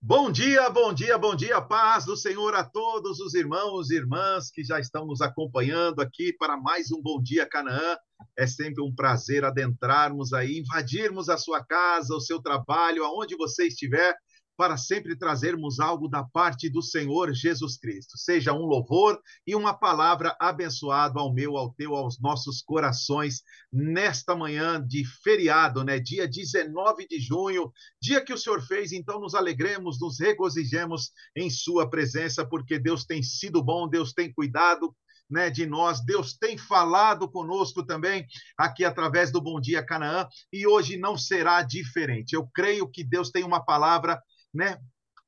Bom dia, bom dia, bom dia, paz do Senhor a todos os irmãos e irmãs que já estão nos acompanhando aqui para mais um Bom Dia Canaã. É sempre um prazer adentrarmos aí, invadirmos a sua casa, o seu trabalho, aonde você estiver, para sempre trazermos algo da parte do Senhor Jesus Cristo. Seja um louvor e uma palavra abençoado ao meu, ao teu, aos nossos corações, nesta manhã de feriado, né? Dia 19 de junho, dia que o Senhor fez, então nos alegremos, nos regozijemos em sua presença, porque Deus tem sido bom, Deus tem cuidado, né, de nós, Deus tem falado conosco também aqui através do Bom Dia Canaã, e hoje não será diferente. Eu creio que Deus tem uma palavra, né,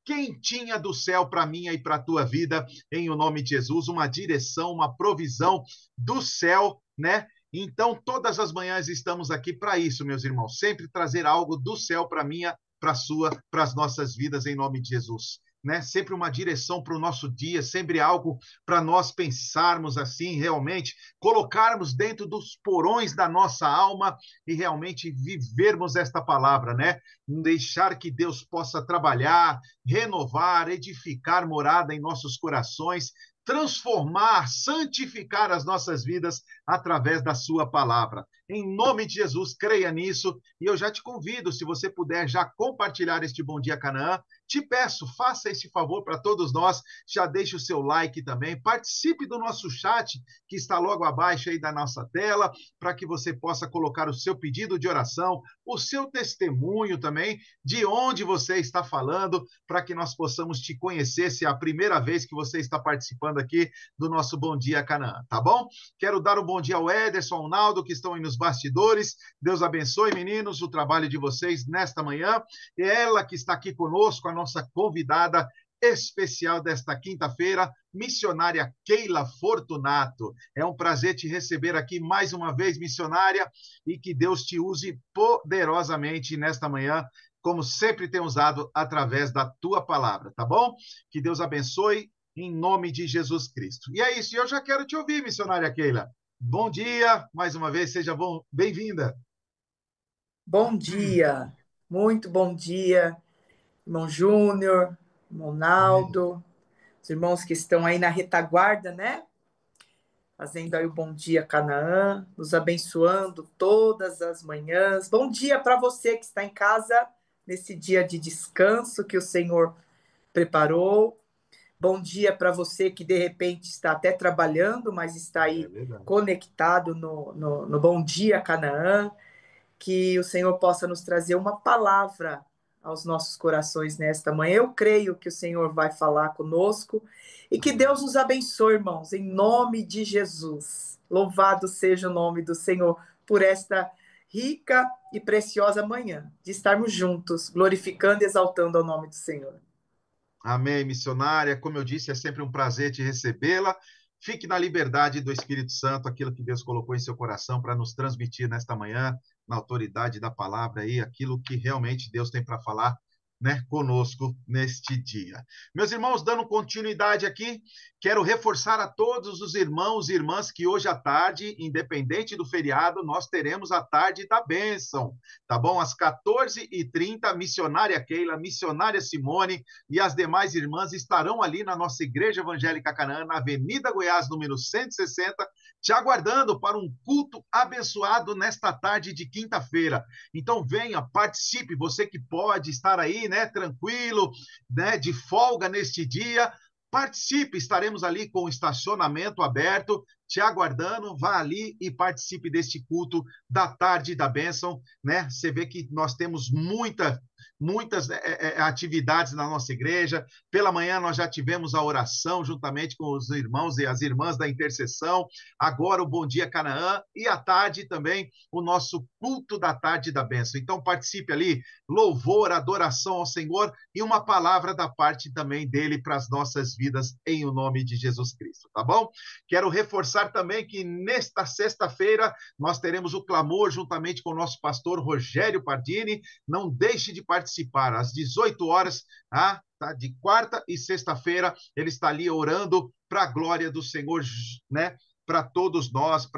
quentinha do céu para minha e para a tua vida, em o nome de Jesus, uma direção, uma provisão do céu, né? Então, todas as manhãs estamos aqui para isso, meus irmãos, sempre trazer algo do céu para minha, para a sua, para as nossas vidas, em nome de Jesus. Né? Sempre uma direção para o nosso dia, sempre algo para nós pensarmos assim, realmente, colocarmos dentro dos porões da nossa alma e realmente vivermos esta palavra, né? Deixar que Deus possa trabalhar, renovar, edificar morada em nossos corações, transformar, santificar as nossas vidas através da sua palavra. Em nome de Jesus, creia nisso e eu já te convido, se você puder já compartilhar este Bom Dia Canaã, te peço, faça esse favor para todos nós, já deixe o seu like também, participe do nosso chat que está logo abaixo aí da nossa tela, para que você possa colocar o seu pedido de oração, o seu testemunho também, de onde você está falando, para que nós possamos te conhecer, se é a primeira vez que você está participando aqui do nosso Bom Dia Canaã, tá bom? Quero dar um bom dia ao Ederson, ao Naldo, que estão aí nos bastidores. Deus abençoe, meninos, o trabalho de vocês nesta manhã. E ela que está aqui conosco, a nossa convidada especial desta quinta-feira, missionária Keila Fortunato. É um prazer te receber aqui mais uma vez, missionária, e que Deus te use poderosamente nesta manhã, como sempre tem usado através da tua palavra, tá bom? Que Deus abençoe em nome de Jesus Cristo. E é isso, eu já quero te ouvir, missionária Keila. Bom dia, mais uma vez, seja bem-vinda. Bom dia, muito bom dia, irmão Júnior, irmão Amém. Naldo, os irmãos que estão aí na retaguarda, né? Fazendo aí o Bom Dia Canaã, nos abençoando todas as manhãs. Bom dia para você que está em casa nesse dia de descanso que o Senhor preparou. Bom dia para você que de repente está até trabalhando, mas está É aí verdade. conectado no Bom Dia Canaã. Que o Senhor possa nos trazer uma palavra aos nossos corações nesta manhã. Eu creio que o Senhor vai falar conosco e que Amém. Deus nos abençoe, irmãos, em nome de Jesus. Louvado seja o nome do Senhor por esta rica e preciosa manhã, de estarmos juntos, glorificando e exaltando o nome do Senhor. Amém, missionária. Como eu disse, é sempre um prazer te recebê-la. Fique na liberdade do Espírito Santo, aquilo que Deus colocou em seu coração para nos transmitir nesta manhã, na autoridade da palavra aí, aquilo que realmente Deus tem para falar, né, conosco neste dia. Meus irmãos, dando continuidade aqui, quero reforçar a todos os irmãos e irmãs que hoje à tarde, independente do feriado, nós teremos a tarde da bênção, tá bom? Às 14h30, missionária Keila, missionária Simone e as demais irmãs estarão ali na nossa Igreja Evangélica Canaã, na Avenida Goiás, número 160, te aguardando para um culto abençoado nesta tarde de quinta-feira. Então venha, participe, você que pode estar aí, né, tranquilo, né, de folga neste dia, participe, estaremos ali com o estacionamento aberto, te aguardando, vá ali e participe deste culto da tarde da bênção, né? Você vê que nós temos muitas atividades na nossa igreja. Pela manhã nós já tivemos a oração juntamente com os irmãos e as irmãs da intercessão. Agora o Bom Dia Canaã e à tarde também o nosso culto da tarde da bênção. Então participe ali, louvor, adoração ao Senhor e uma palavra da parte também dele para as nossas vidas em o nome de Jesus Cristo, tá bom? Quero reforçar também que nesta sexta-feira nós teremos o clamor juntamente com o nosso pastor Rogério Pardini. Não deixe de participar às 18 horas, tá? De quarta e sexta-feira, ele está ali orando para a glória do Senhor, né? Para todos nós,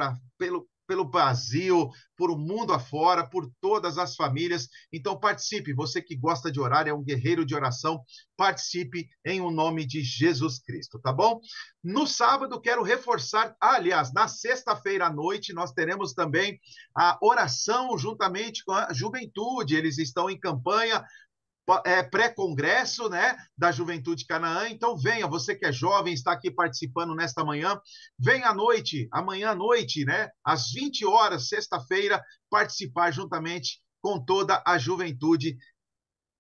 pelo Brasil, por o mundo afora, por todas as famílias. Então participe, você que gosta de orar, é um guerreiro de oração, participe em o nome de Jesus Cristo, tá bom? No sábado, quero reforçar, aliás, na sexta-feira à noite, nós teremos também a oração juntamente com a juventude, eles estão em campanha, pré-congresso, né, da Juventude Canaã. Então venha, você que é jovem, está aqui participando nesta manhã, venha à noite, amanhã à noite, né, às 20 horas, sexta-feira, participar juntamente com toda a Juventude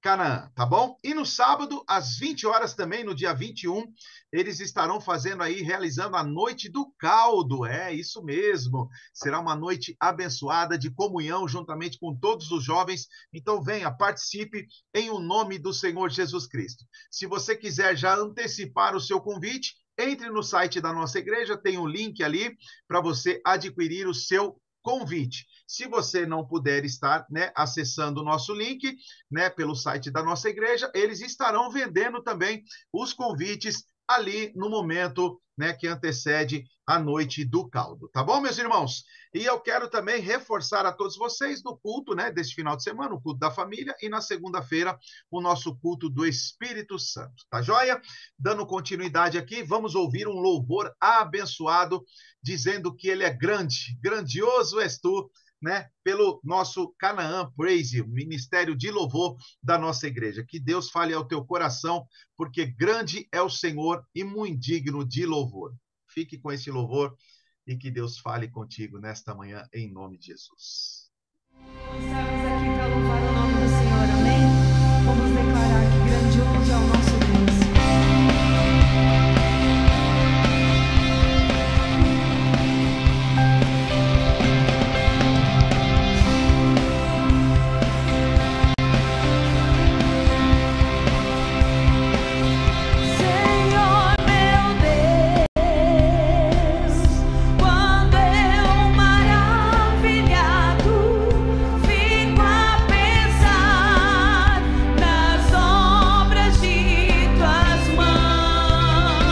Canaã, tá bom? E no sábado, às 20 horas também, no dia 21, eles estarão fazendo aí, realizando a Noite do Caldo, é isso mesmo, será uma noite abençoada de comunhão juntamente com todos os jovens, então venha, participe em o nome do Senhor Jesus Cristo. Se você quiser já antecipar o seu convite, entre no site da nossa igreja, tem um link ali para você adquirir o seu convite. Se você não puder estar, né, acessando o nosso link, né, pelo site da nossa igreja, eles estarão vendendo também os convites ali no momento, né, que antecede a Noite do Caldo. Tá bom, meus irmãos? E eu quero também reforçar a todos vocês no culto, né, desse final de semana, o culto da família, e na segunda-feira, o nosso culto do Espírito Santo. Tá joia? Dando continuidade aqui, vamos ouvir um louvor abençoado, dizendo que ele é grande, grandioso és tu, né, pelo nosso Canaã Praise, o ministério de louvor da nossa igreja. Que Deus fale ao teu coração, porque grande é o Senhor e muito digno de louvor. Fique com esse louvor e que Deus fale contigo nesta manhã, em nome de Jesus. Estamos aqui para louvar o nome do Senhor, amém? Vamos declarar que grandioso é o nosso Deus. Nas obras de tuas mãos.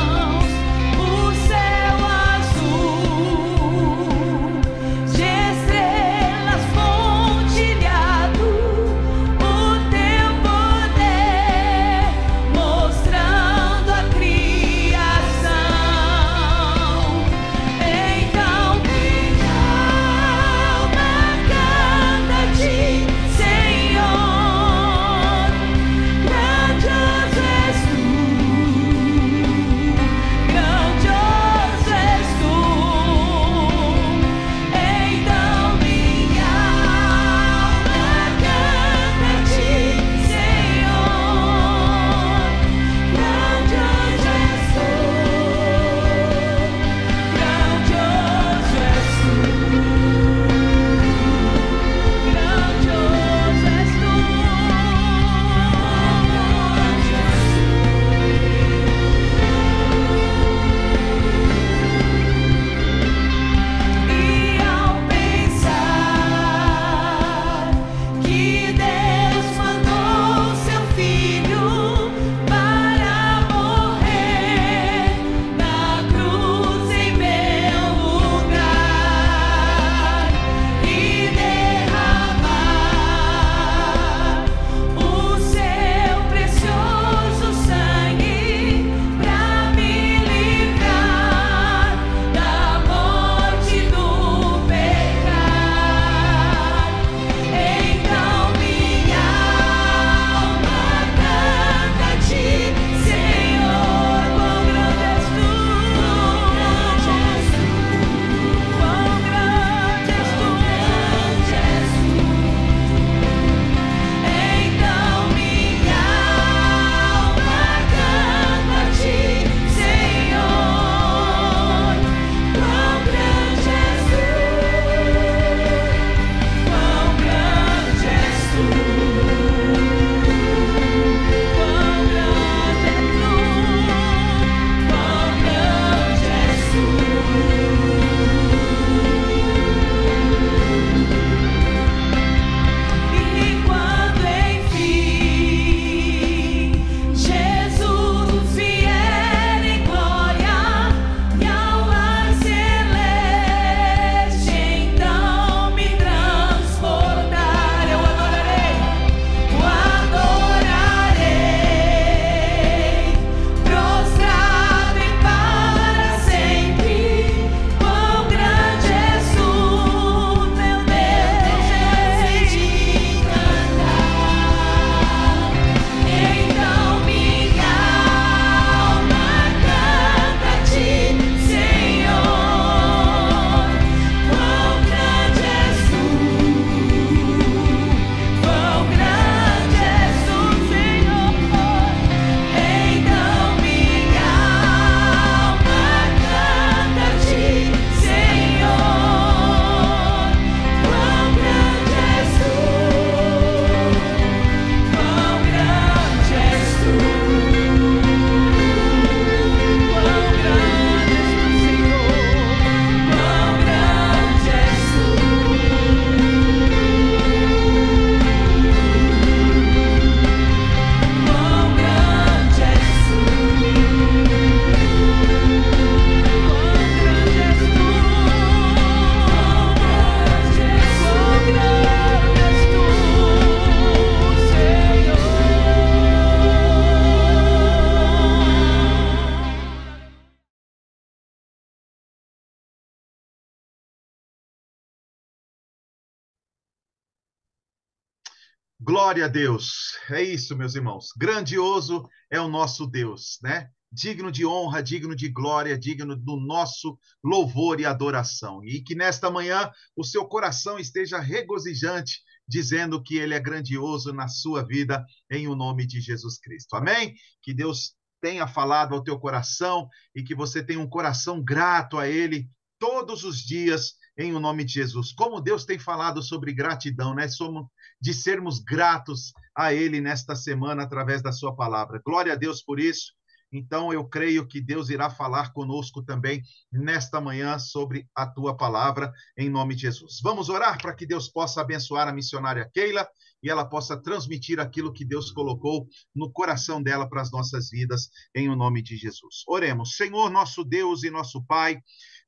Glória a Deus. É isso, meus irmãos. Grandioso é o nosso Deus, né? Digno de honra, digno de glória, digno do nosso louvor e adoração. E que nesta manhã o seu coração esteja regozijante, dizendo que ele é grandioso na sua vida, em o nome de Jesus Cristo. Amém? Que Deus tenha falado ao teu coração e que você tenha um coração grato a ele todos os dias, em o nome de Jesus. Como Deus tem falado sobre gratidão, né? Somos de sermos gratos a Ele nesta semana através da sua palavra. Glória a Deus por isso. Então, eu creio que Deus irá falar conosco também nesta manhã sobre a tua palavra, em nome de Jesus. Vamos orar para que Deus possa abençoar a missionária Keila e ela possa transmitir aquilo que Deus colocou no coração dela para as nossas vidas, em o nome de Jesus. Oremos. Senhor, nosso Deus e nosso Pai,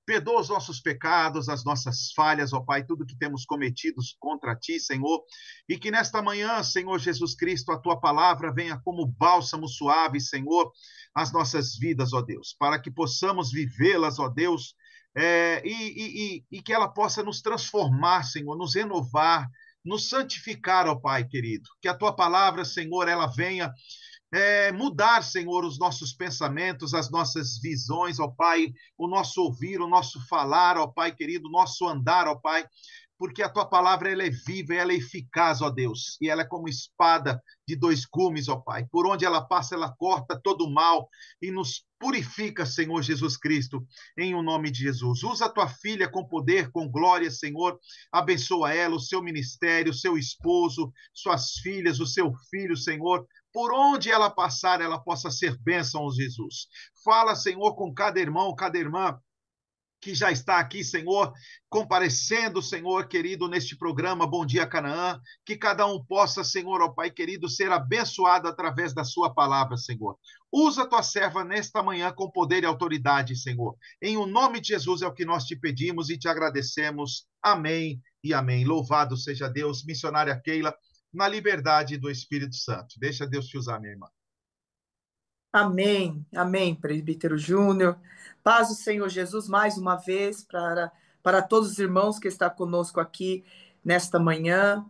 perdoa os nossos pecados, as nossas falhas, ó Pai, tudo que temos cometido contra Ti, Senhor, e que nesta manhã, Senhor Jesus Cristo, a Tua palavra venha como bálsamo suave, Senhor, às nossas vidas, ó Deus, para que possamos vivê-las, ó Deus, e que ela possa nos transformar, Senhor, nos renovar, nos santificar, ó Pai querido, que a Tua palavra, Senhor, ela venha mudar, Senhor, os nossos pensamentos, as nossas visões, ó Pai, o nosso ouvir, o nosso falar, ó Pai querido, o nosso andar, ó Pai, porque a Tua palavra ela é viva, ela é eficaz, ó Deus, e ela é como espada de dois gumes, ó Pai, por onde ela passa, ela corta todo o mal e nos purifica, Senhor Jesus Cristo, em o nome de Jesus. Usa a Tua filha com poder, com glória, Senhor, abençoa ela, o seu ministério, o seu esposo, suas filhas, o seu filho, Senhor, por onde ela passar, ela possa ser bênção, Jesus. Fala, Senhor, com cada irmão, cada irmã que já está aqui, Senhor, comparecendo, Senhor querido, neste programa Bom Dia Canaã, que cada um possa, Senhor, ó Pai querido, ser abençoado através da sua palavra, Senhor. Usa a tua serva nesta manhã com poder e autoridade, Senhor. Em o nome de Jesus é o que nós te pedimos e te agradecemos. Amém e amém. Louvado seja Deus, missionária Keila, na liberdade do Espírito Santo. Deixa Deus te usar, minha irmã. Amém, amém, presbítero Júnior. Paz do Senhor Jesus mais uma vez para todos os irmãos que estão conosco aqui nesta manhã.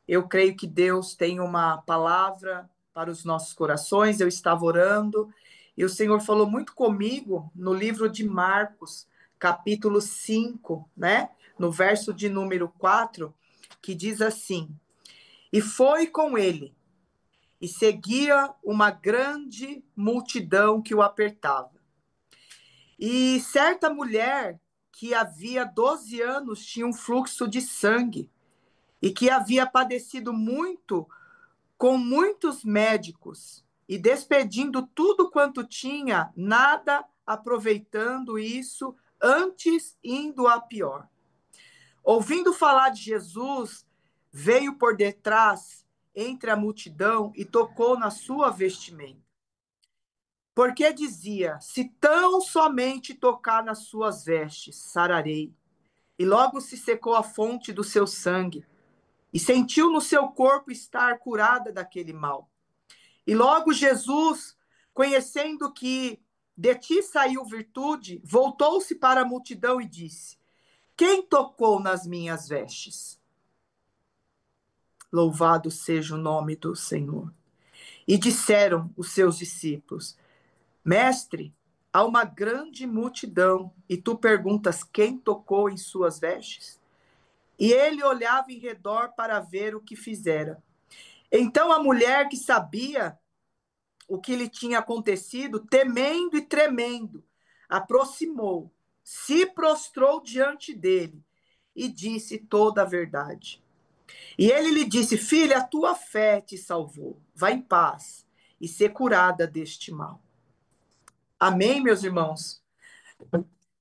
Eu creio que Deus tem uma palavra para os nossos corações. Eu estava orando e o Senhor falou muito comigo no livro de Marcos, capítulo 5, né? No verso de número 4, que diz assim: E foi com ele, e seguia uma grande multidão que o apertava. E certa mulher que havia 12 anos tinha um fluxo de sangue e que havia padecido muito com muitos médicos e despedindo tudo quanto tinha, nada aproveitando isso, antes indo a pior. Ouvindo falar de Jesus, veio por detrás entre a multidão e tocou na sua vestimenta. Porque dizia: se tão somente tocar nas suas vestes, sararei. E logo se secou a fonte do seu sangue, e sentiu no seu corpo estar curada daquele mal. E logo Jesus, conhecendo que de ti saiu virtude, voltou-se para a multidão e disse: quem tocou nas minhas vestes? Louvado seja o nome do Senhor. E disseram os seus discípulos: Mestre, há uma grande multidão, e tu perguntas quem tocou em suas vestes? E ele olhava em redor para ver o que fizera. Então a mulher, que sabia o que lhe tinha acontecido, temendo e tremendo, aproximou, se prostrou diante dele e disse toda a verdade. E ele lhe disse: filha, a tua fé te salvou. Vá em paz e ser curada deste mal. Amém, meus irmãos?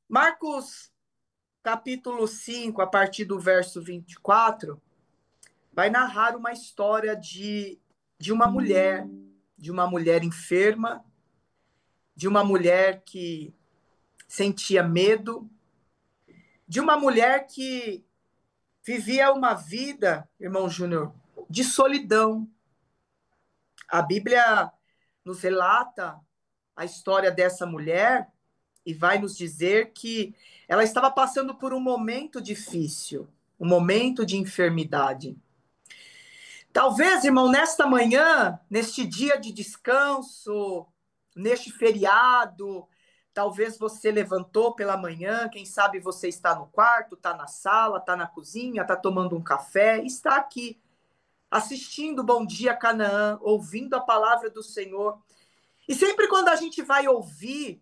Marcos, capítulo 5, a partir do verso 24, vai narrar uma história de uma mulher enferma, de uma mulher que sentia medo, de uma mulher que vivia uma vida, irmão Júnior, de solidão. A Bíblia nos relata a história dessa mulher e vai nos dizer que ela estava passando por um momento difícil, um momento de enfermidade. Talvez, irmão, nesta manhã, neste dia de descanso, neste feriado, talvez você levantou pela manhã, quem sabe você está no quarto, está na sala, está na cozinha, está tomando um café, está aqui assistindo Bom Dia Canaã, ouvindo a palavra do Senhor. E sempre quando a gente vai ouvir,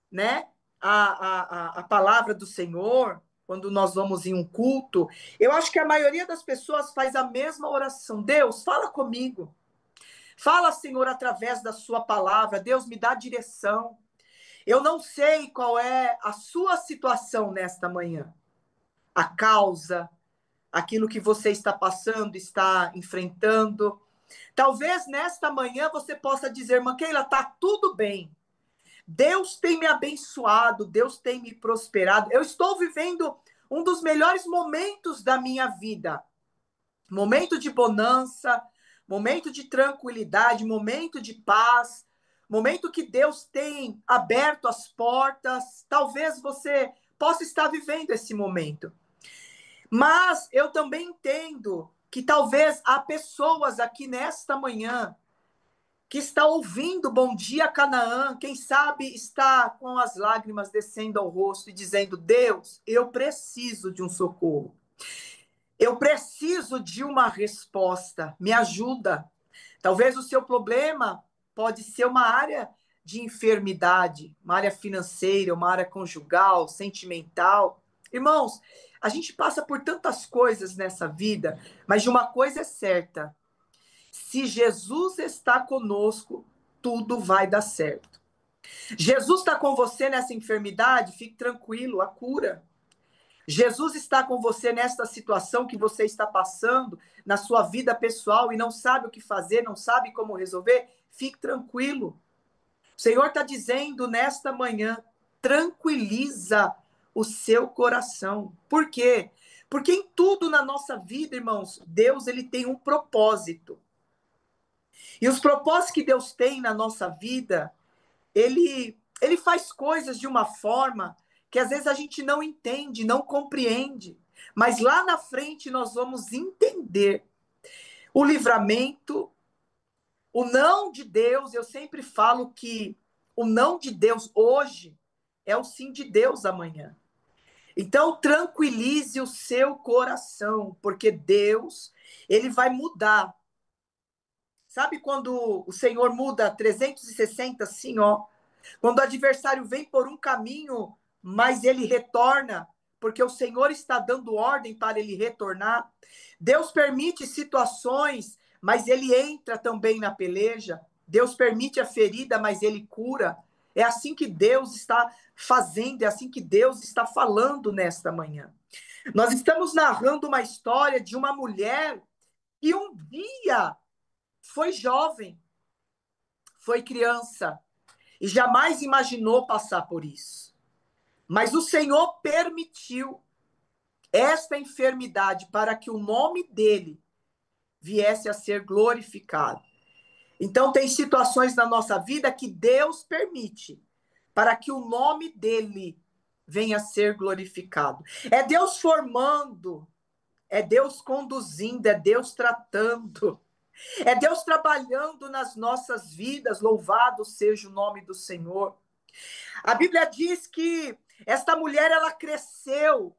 né, a palavra do Senhor, quando nós vamos em um culto, eu acho que a maioria das pessoas faz a mesma oração. Deus, fala comigo. Fala, Senhor, através da sua palavra. Deus, me dá direção. Eu não sei qual é a sua situação nesta manhã. A causa, aquilo que você está passando, está enfrentando. Talvez nesta manhã você possa dizer, irmã Keila, está tudo bem. Deus tem me abençoado, Deus tem me prosperado. Eu estou vivendo um dos melhores momentos da minha vida. Momento de bonança, momento de tranquilidade, momento de paz, momento que Deus tem aberto as portas. Talvez você possa estar vivendo esse momento. Mas eu também entendo que talvez há pessoas aqui nesta manhã que está ouvindo Bom Dia Canaã, quem sabe está com as lágrimas descendo ao rosto e dizendo, Deus, eu preciso de um socorro. Eu preciso de uma resposta, me ajuda. Talvez o seu problema pode ser uma área de enfermidade, uma área financeira, uma área conjugal, sentimental. Irmãos, a gente passa por tantas coisas nessa vida, mas de uma coisa é certa, se Jesus está conosco, tudo vai dar certo. Jesus está com você nessa enfermidade, fique tranquilo, a cura. Jesus está com você nesta situação que você está passando, na sua vida pessoal, e não sabe o que fazer, não sabe como resolver, fique tranquilo. O Senhor está dizendo nesta manhã, tranquiliza o seu coração. Por quê? Porque em tudo na nossa vida, irmãos, Deus ele tem um propósito. E os propósitos que Deus tem na nossa vida, ele faz coisas de uma forma que às vezes a gente não entende, não compreende. Mas lá na frente nós vamos entender o livramento, o não de Deus. Eu sempre falo que o não de Deus hoje é o sim de Deus amanhã. Então, tranquilize o seu coração, porque Deus, ele vai mudar. Sabe quando o Senhor muda 360 assim, ó? Quando o adversário vem por um caminho, mas ele retorna, porque o Senhor está dando ordem para ele retornar. Deus permite situações, mas ele entra também na peleja. Deus permite a ferida, mas ele cura. É assim que Deus está fazendo, é assim que Deus está falando nesta manhã. Nós estamos narrando uma história de uma mulher que um dia foi jovem, foi criança e jamais imaginou passar por isso. Mas o Senhor permitiu esta enfermidade para que o nome dele viesse a ser glorificado. Então, tem situações na nossa vida que Deus permite para que o nome dele venha a ser glorificado. É Deus formando, é Deus conduzindo, é Deus tratando. É Deus trabalhando nas nossas vidas, louvado seja o nome do Senhor. A Bíblia diz que esta mulher, ela cresceu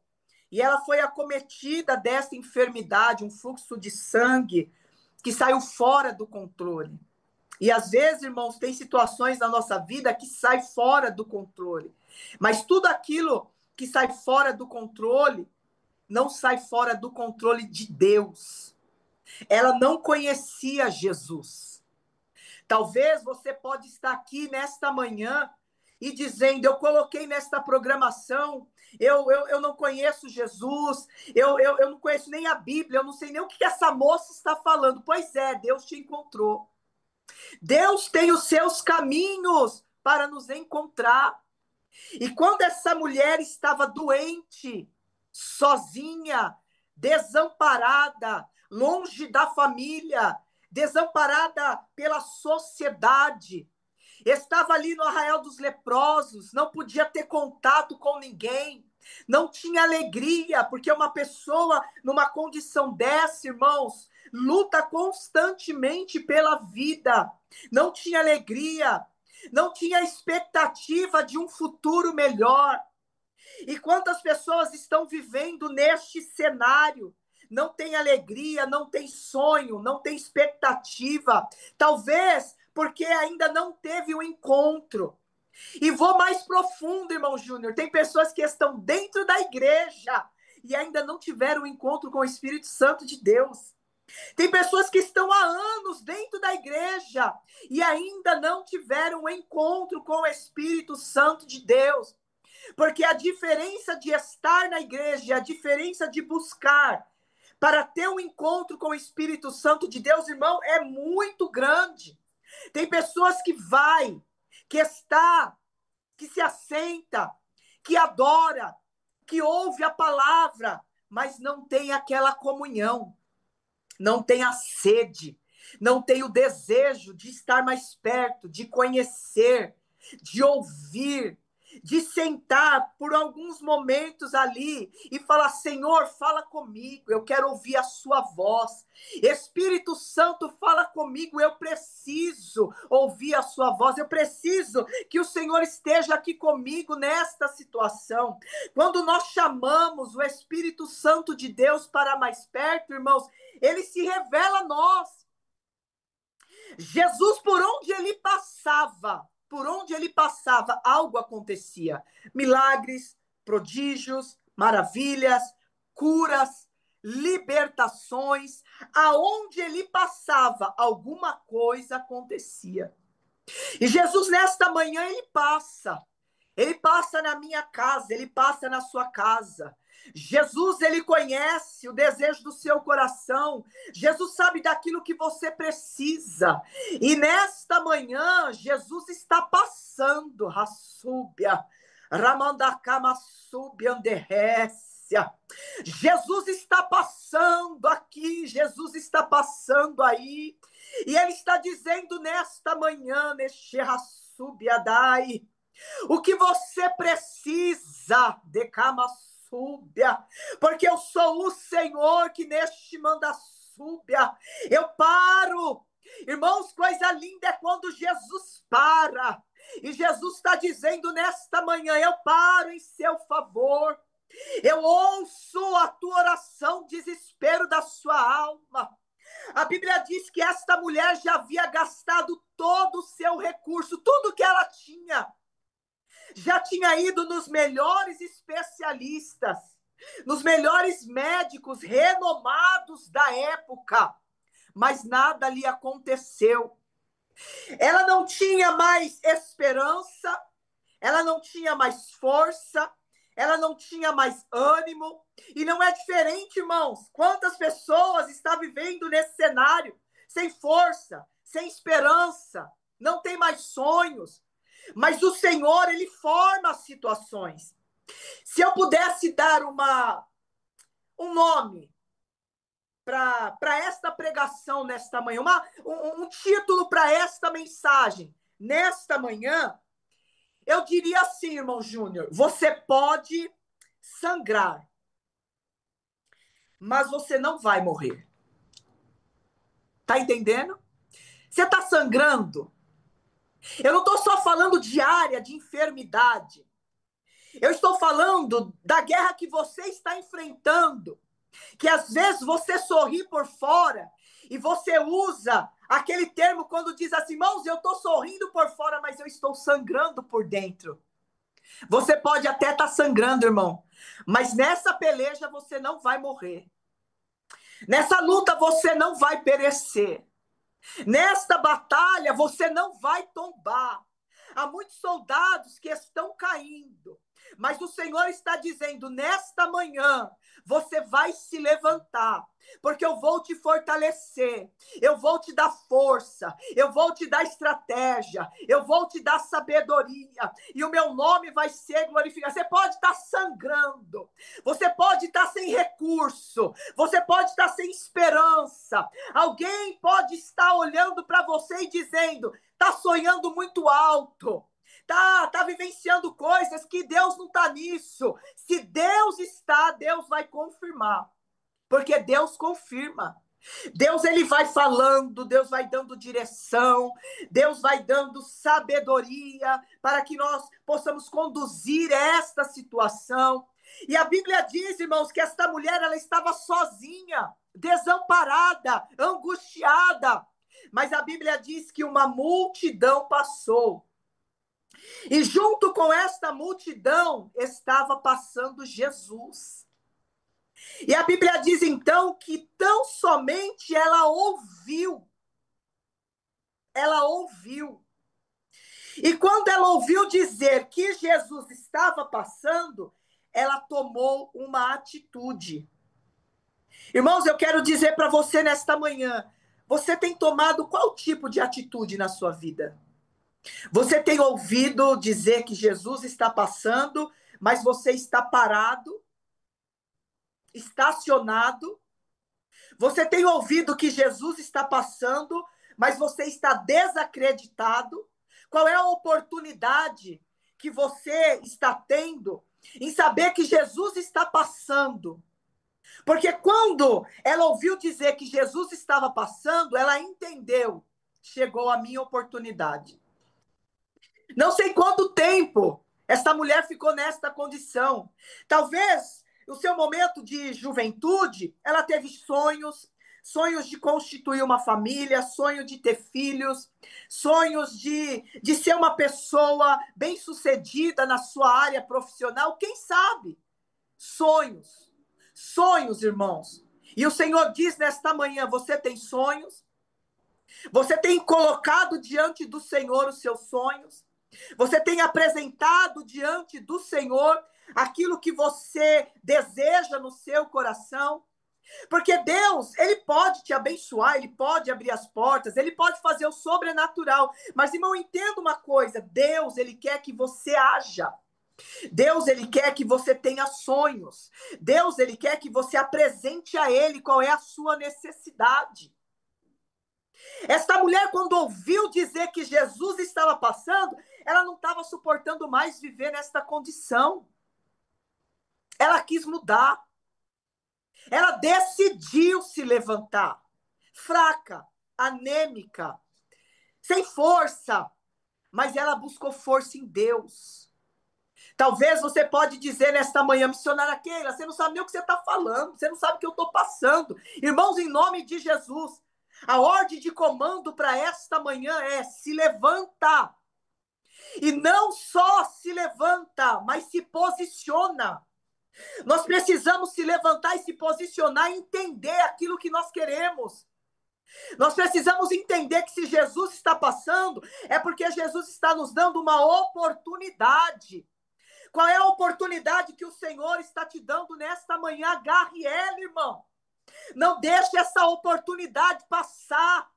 e ela foi acometida desta enfermidade, um fluxo de sangue que saiu fora do controle. E às vezes, irmãos, tem situações na nossa vida que sai fora do controle. Mas tudo aquilo que sai fora do controle, não sai fora do controle de Deus. Ela não conhecia Jesus. Talvez você pode estar aqui nesta manhã e dizendo, eu coloquei nesta programação, eu não conheço Jesus, eu não conheço nem a Bíblia, eu não sei nem o que essa moça está falando. Pois é, Deus te encontrou. Deus tem os seus caminhos para nos encontrar. E quando essa mulher estava doente, sozinha, desamparada, longe da família, desamparada pela sociedade, estava ali no arraial dos leprosos, não podia ter contato com ninguém, não tinha alegria, porque uma pessoa numa condição dessa, irmãos, luta constantemente pela vida, não tinha alegria, não tinha expectativa de um futuro melhor. E quantas pessoas estão vivendo neste cenário? Não tem alegria, não tem sonho, não tem expectativa. Talvez porque ainda não teve o encontro. E vou mais profundo, irmão Júnior. Tem pessoas que estão dentro da igreja e ainda não tiveram o encontro com o Espírito Santo de Deus. Tem pessoas que estão há anos dentro da igreja e ainda não tiveram o encontro com o Espírito Santo de Deus. Porque a diferença de estar na igreja, a diferença de buscar para ter um encontro com o Espírito Santo de Deus, irmão, é muito grande. Tem pessoas que vai, que está, que se assenta, que adora, que ouve a palavra, mas não tem aquela comunhão, não tem a sede, não tem o desejo de estar mais perto, de conhecer, de ouvir, de sentar por alguns momentos ali e falar: Senhor, fala comigo, eu quero ouvir a sua voz. Espírito Santo, fala comigo, eu preciso ouvir a sua voz, eu preciso que o Senhor esteja aqui comigo nesta situação. Quando nós chamamos o Espírito Santo de Deus para mais perto, irmãos, ele se revela a nós. Jesus, por onde ele passava, algo acontecia. Milagres, prodígios, maravilhas, curas, libertações. Aonde ele passava, alguma coisa acontecia. E Jesus, nesta manhã, ele passa. Ele passa na minha casa, ele passa na sua casa. Jesus, ele conhece o desejo do seu coração. Jesus sabe daquilo que você precisa. E nesta manhã, Jesus está passando. Rassúbia, Ramandacama súbia anderrécia. Jesus está passando aqui, Jesus está passando aí. E ele está dizendo nesta manhã, neste Rassúbia dai, o que você precisa, decama súbia, porque eu sou o Senhor que neste manda súbia, eu paro. Irmãos, coisa linda é quando Jesus para, e Jesus está dizendo nesta manhã: eu paro em seu favor, eu ouço a tua oração, desespero da sua alma. A Bíblia diz que esta mulher já havia gastado todo o seu recurso, tudo que ela tinha. Já tinha ido nos melhores especialistas, nos melhores médicos renomados da época, mas nada lhe aconteceu. Ela não tinha mais esperança, ela não tinha mais força, ela não tinha mais ânimo. E não é diferente, irmãos. Quantas pessoas estão vivendo nesse cenário sem força, sem esperança, não tem mais sonhos. Mas o Senhor, ele forma as situações. Se eu pudesse dar um nome para esta pregação nesta manhã, um título para esta mensagem nesta manhã, eu diria assim, irmão Júnior: você pode sangrar, mas você não vai morrer. Tá entendendo? Você está sangrando. Eu não estou só falando de área de enfermidade. Eu estou falando da guerra que você está enfrentando. Que às vezes você sorri por fora e você usa aquele termo quando diz assim: irmãos, eu estou sorrindo por fora, mas eu estou sangrando por dentro. Você pode até estar sangrando, irmão, mas nessa peleja você não vai morrer. Nessa luta você não vai perecer. Nesta batalha você não vai tombar. Há muitos soldados que estão caindo, mas o Senhor está dizendo: nesta manhã você vai se levantar, porque eu vou te fortalecer, eu vou te dar força, eu vou te dar estratégia, eu vou te dar sabedoria, e o meu nome vai ser glorificado. Você pode estar sangrando, você pode estar sem recurso, você pode estar sem esperança, alguém pode estar olhando para você e dizendo: está sonhando muito alto, tá vivenciando coisas que Deus não está nisso. Se Deus está, Deus vai confirmar, porque Deus confirma. Deus, ele vai falando, Deus vai dando direção, Deus vai dando sabedoria para que nós possamos conduzir esta situação. E a Bíblia diz, irmãos, que esta mulher, ela estava sozinha, desamparada, angustiada. Mas a Bíblia diz que uma multidão passou. E junto com esta multidão estava passando Jesus. E a Bíblia diz então que tão somente ela ouviu. Ela ouviu. E quando ela ouviu dizer que Jesus estava passando, ela tomou uma atitude. Irmãos, eu quero dizer para você nesta manhã, você tem tomado qual tipo de atitude na sua vida? Você tem ouvido dizer que Jesus está passando, mas você está parado, estacionado? Você tem ouvido que Jesus está passando, mas você está desacreditado? Qual é a oportunidade que você está tendo em saber que Jesus está passando? Porque quando ela ouviu dizer que Jesus estava passando, ela entendeu, chegou a minha oportunidade. Não sei quanto tempo essa mulher ficou nesta condição. Talvez no seu momento de juventude, ela teve sonhos de constituir uma família, sonho de ter filhos, sonhos de ser uma pessoa bem-sucedida na sua área profissional, quem sabe? Sonhos, irmãos. E o Senhor diz nesta manhã, você tem sonhos? Você tem colocado diante do Senhor os seus sonhos? Você tem apresentado diante do Senhor aquilo que você deseja no seu coração? Porque Deus, ele pode te abençoar, ele pode abrir as portas, ele pode fazer o sobrenatural. Mas, irmão, entenda uma coisa, Deus, ele quer que você haja. Deus, ele quer que você tenha sonhos. Deus, ele quer que você apresente a ele qual é a sua necessidade. Esta mulher, quando ouviu dizer que Jesus estava passando, ela não estava suportando mais viver nesta condição. Ela quis mudar. Ela decidiu se levantar. Fraca, anêmica, sem força. Mas ela buscou força em Deus. Talvez você pode dizer nesta manhã, missionária Keila, você não sabe nem o que você está falando. Você não sabe o que eu estou passando. Irmãos, em nome de Jesus, a ordem de comando para esta manhã é se levanta. E não só se levanta, mas se posiciona. Nós precisamos se levantar e se posicionar e entender aquilo que nós queremos. Nós precisamos entender que se Jesus está passando, é porque Jesus está nos dando uma oportunidade. Qual é a oportunidade que o Senhor está te dando nesta manhã? Agarre ela, irmão. Não deixe essa oportunidade passar.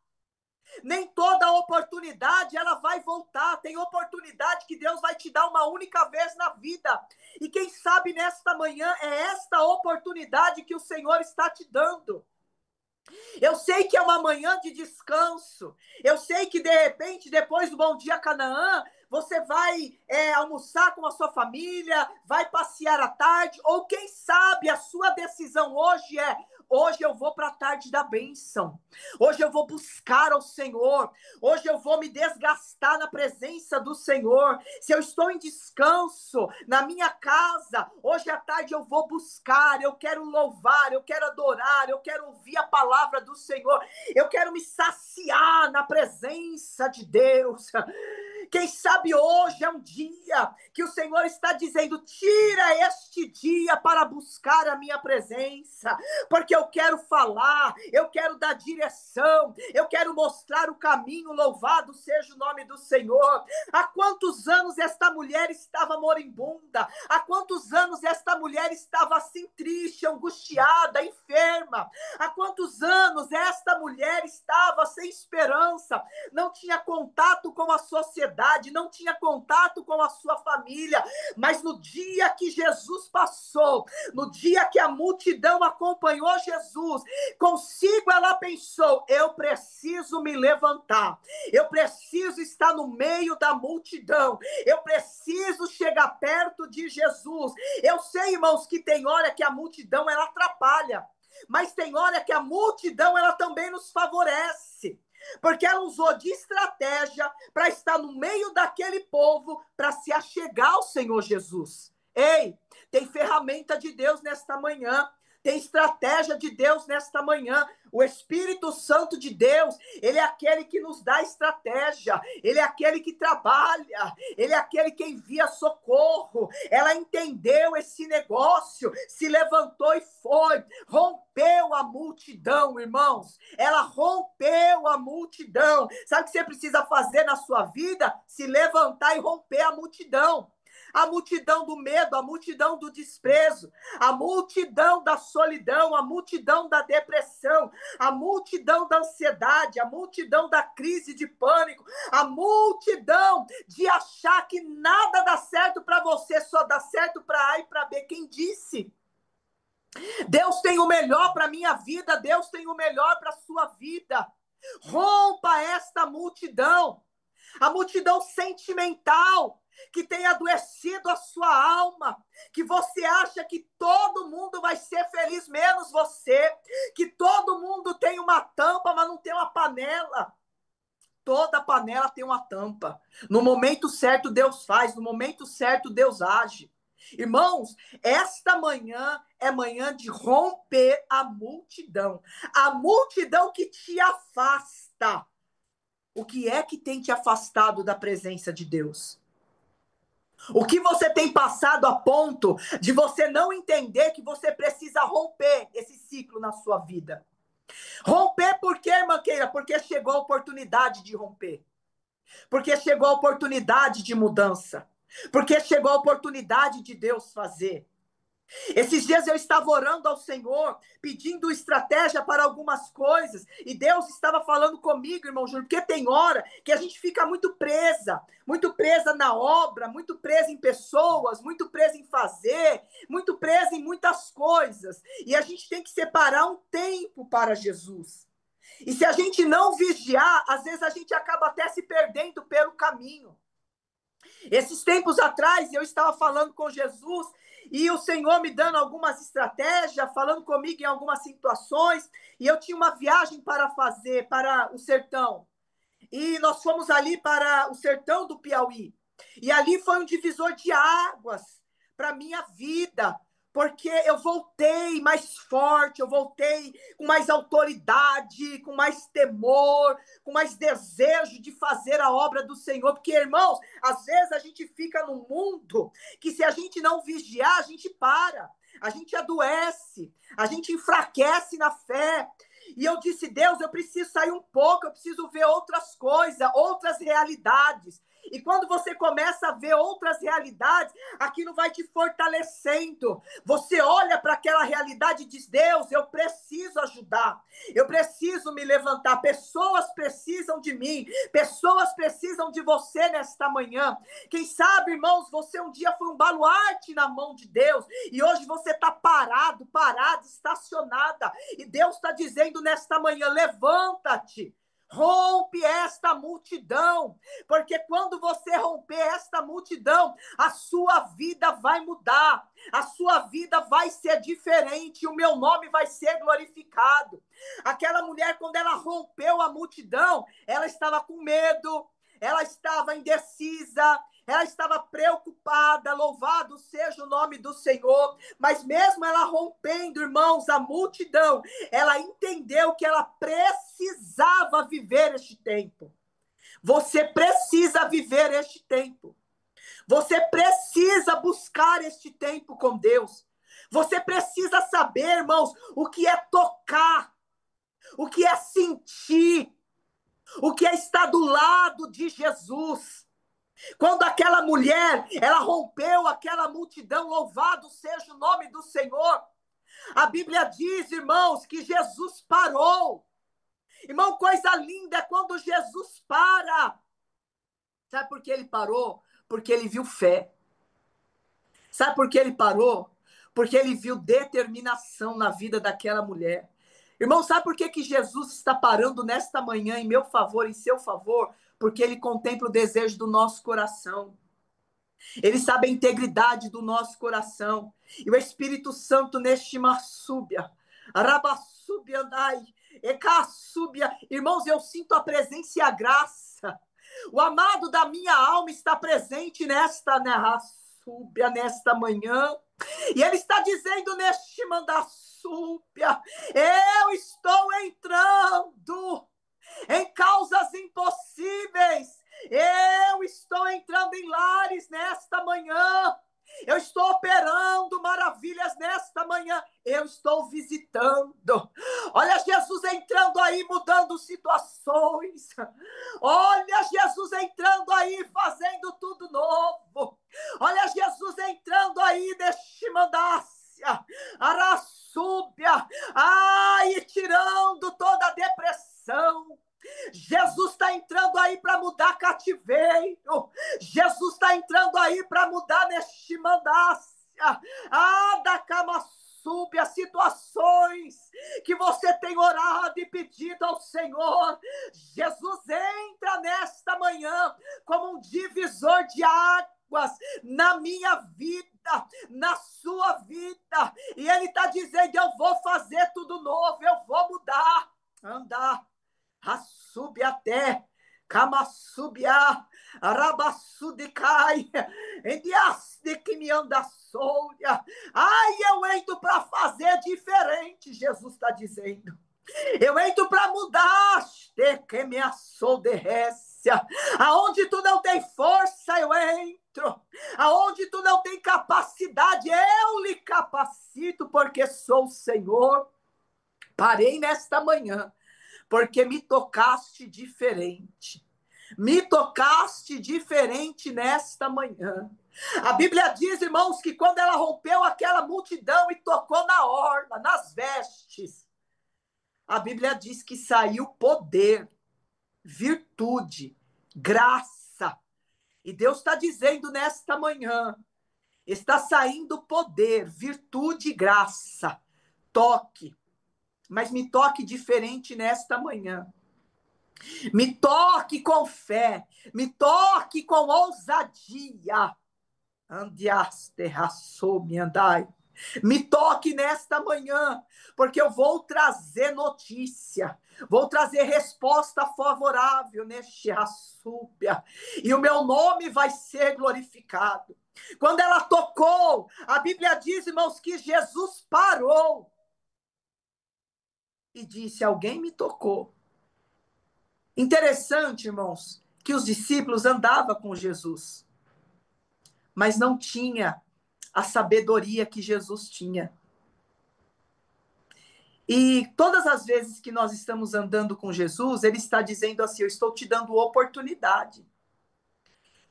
Nem toda oportunidade ela vai voltar. Tem oportunidade que Deus vai te dar uma única vez na vida. E quem sabe nesta manhã é esta oportunidade que o Senhor está te dando. Eu sei que é uma manhã de descanso. Eu sei que de repente, depois do Bom Dia Canaã, você vai almoçar com a sua família, vai passear à tarde, ou quem sabe a sua decisão hoje é: hoje eu vou para a tarde da bênção. Hoje eu vou buscar ao Senhor. Hoje eu vou me desgastar na presença do Senhor. Se eu estou em descanso na minha casa, hoje à tarde eu vou buscar. Eu quero louvar, eu quero adorar, eu quero ouvir a palavra do Senhor. Eu quero me saciar na presença de Deus. Quem sabe hoje é um dia que o Senhor está dizendo: tira este dia para buscar a minha presença, porque eu quero falar, eu quero dar direção, eu quero mostrar o caminho. Louvado seja o nome do Senhor. Há quantos anos esta mulher estava moribunda? Há quantos anos esta mulher estava assim triste, angustiada, enferma? Há quantos anos esta mulher estava sem esperança? Não tinha contato com a sociedade, não tinha contato com a sua família, mas no dia que Jesus passou, no dia que a multidão acompanhou Jesus, consigo ela pensou: eu preciso me levantar, eu preciso estar no meio da multidão, eu preciso chegar perto de Jesus. Eu sei, irmãos, que tem hora que a multidão ela atrapalha. Mas tem hora que a multidão, ela também nos favorece. Porque ela usou de estratégia para estar no meio daquele povo, para se achegar ao Senhor Jesus. Ei, tem ferramenta de Deus nesta manhã. Tem estratégia de Deus nesta manhã. O Espírito Santo de Deus, ele é aquele que nos dá estratégia, ele é aquele que trabalha, ele é aquele que envia socorro. Ela entendeu esse negócio, se levantou e foi, rompeu a multidão, irmãos. Ela rompeu a multidão. Sabe o que você precisa fazer na sua vida? Se levantar e romper a multidão. A multidão do medo, a multidão do desprezo, a multidão da solidão, a multidão da depressão, a multidão da ansiedade, a multidão da crise de pânico, a multidão de achar que nada dá certo para você, só dá certo para A e para B. Quem disse? Deus tem o melhor para a minha vida, Deus tem o melhor para a sua vida. Rompa esta multidão, a multidão sentimental, que tem adoecido a sua alma, que você acha que todo mundo vai ser feliz, menos você, que todo mundo tem uma tampa, mas não tem uma panela. Toda panela tem uma tampa. No momento certo, Deus faz, no momento certo, Deus age. Irmãos, esta manhã é manhã de romper a multidão que te afasta. O que é que tem te afastado da presença de Deus? O que você tem passado a ponto de você não entender que você precisa romper esse ciclo na sua vida? Romper por quê, irmã Keila? Porque chegou a oportunidade de romper. Porque chegou a oportunidade de mudança. Porque chegou a oportunidade de Deus fazer. Esses dias eu estava orando ao Senhor, pedindo estratégia para algumas coisas, e Deus estava falando comigo, irmão Júnior, porque tem hora que a gente fica muito presa na obra, muito presa em pessoas, muito presa em fazer, muito presa em muitas coisas, e a gente tem que separar um tempo para Jesus. E se a gente não vigiar, às vezes a gente acaba até se perdendo pelo caminho. Esses tempos atrás, eu estava falando com Jesus, e o Senhor me dando algumas estratégias, falando comigo em algumas situações, e eu tinha uma viagem para fazer para o sertão. E nós fomos ali para o sertão do Piauí. E ali foi um divisor de águas para a minha vida, porque eu voltei mais forte, eu voltei com mais autoridade, com mais temor, com mais desejo de fazer a obra do Senhor. Porque, irmãos, às vezes a gente fica num mundo que, se a gente não vigiar, a gente para, a gente adoece, a gente enfraquece na fé. E eu disse, Deus, eu preciso sair um pouco, eu preciso ver outras coisas, outras realidades. E quando você começa a ver outras realidades, aquilo vai te fortalecendo. Você olha para aquela realidade e diz, Deus, eu preciso ajudar. Eu preciso me levantar. Pessoas precisam de mim. Pessoas precisam de você nesta manhã. Quem sabe, irmãos, você um dia foi um baluarte na mão de Deus. E hoje você está parada, estacionada. E Deus está dizendo nesta manhã, levanta-te. Rompe esta multidão, porque quando você romper esta multidão, a sua vida vai mudar, a sua vida vai ser diferente, o meu nome vai ser glorificado. Aquela mulher, quando ela rompeu a multidão, ela estava com medo, ela estava indecisa, ela estava preocupada, louvado seja o nome do Senhor, mas mesmo ela rompendo, irmãos, a multidão, ela entendeu que ela precisava viver este tempo. Você precisa viver este tempo. Você precisa buscar este tempo com Deus. Você precisa saber, irmãos, o que é tocar, o que é sentir, o que é estar do lado de Jesus. Quando aquela mulher, ela rompeu aquela multidão, louvado seja o nome do Senhor. A Bíblia diz, irmãos, que Jesus parou. Irmão, coisa linda é quando Jesus para. Sabe por que ele parou? Porque ele viu fé. Sabe por que ele parou? Porque ele viu determinação na vida daquela mulher. Irmão, sabe por que Jesus está parando nesta manhã em meu favor, em seu favor? Porque ele contempla o desejo do nosso coração. Ele sabe a integridade do nosso coração. E o Espírito Santo neste Marsúbia, Rabassubiandai, Ecassubia. Irmãos, eu sinto a presença e a graça. O amado da minha alma está presente nesta nesta manhã. E ele está dizendo neste mandassúbia, eu estou entrando em causas impossíveis. Eu estou entrando em lares nesta manhã. Eu estou operando maravilhas nesta manhã. Eu estou visitando. Olha Jesus entrando aí, mudando situações. Olha Jesus entrando aí, fazendo tudo novo. Olha Jesus entrando aí neste mandácia, araçúbia, e tirando toda a depressão. Jesus está entrando aí para mudar cativeiro. Jesus está entrando aí para mudar neste mandácia. Da cama sube as situações que você tem orado e pedido ao Senhor. Jesus entra nesta manhã como um divisor de águas na minha vida, na sua vida. E Ele está dizendo, eu vou fazer tudo novo, eu vou mudar, andar. Rassube até, Kamasubia, Rabasudicai, Endiaste que me anda solha. Eu entro para fazer diferente, Jesus está dizendo. Eu entro para mudar, que me assolderrécia. Aonde tu não tem força, eu entro. Aonde tu não tem capacidade, eu lhe capacito, porque sou o Senhor. Parei nesta manhã, porque me tocaste diferente. Me tocaste diferente nesta manhã. A Bíblia diz, irmãos, que quando ela rompeu aquela multidão e tocou na orla, nas vestes, a Bíblia diz que saiu poder, virtude, graça. E Deus está dizendo nesta manhã, está saindo poder, virtude e graça. Toque. Mas me toque diferente nesta manhã. Me toque com fé. Me toque com ousadia. Andiaste, raçou, me andai. Me toque nesta manhã, porque eu vou trazer notícia, vou trazer resposta favorável neste raçúbia, e o meu nome vai ser glorificado. Quando ela tocou, a Bíblia diz, irmãos, que Jesus parou e disse, alguém me tocou. Interessante, irmãos, que os discípulos andavam com Jesus, mas não tinha a sabedoria que Jesus tinha. E todas as vezes que nós estamos andando com Jesus, ele está dizendo assim, eu estou te dando oportunidade.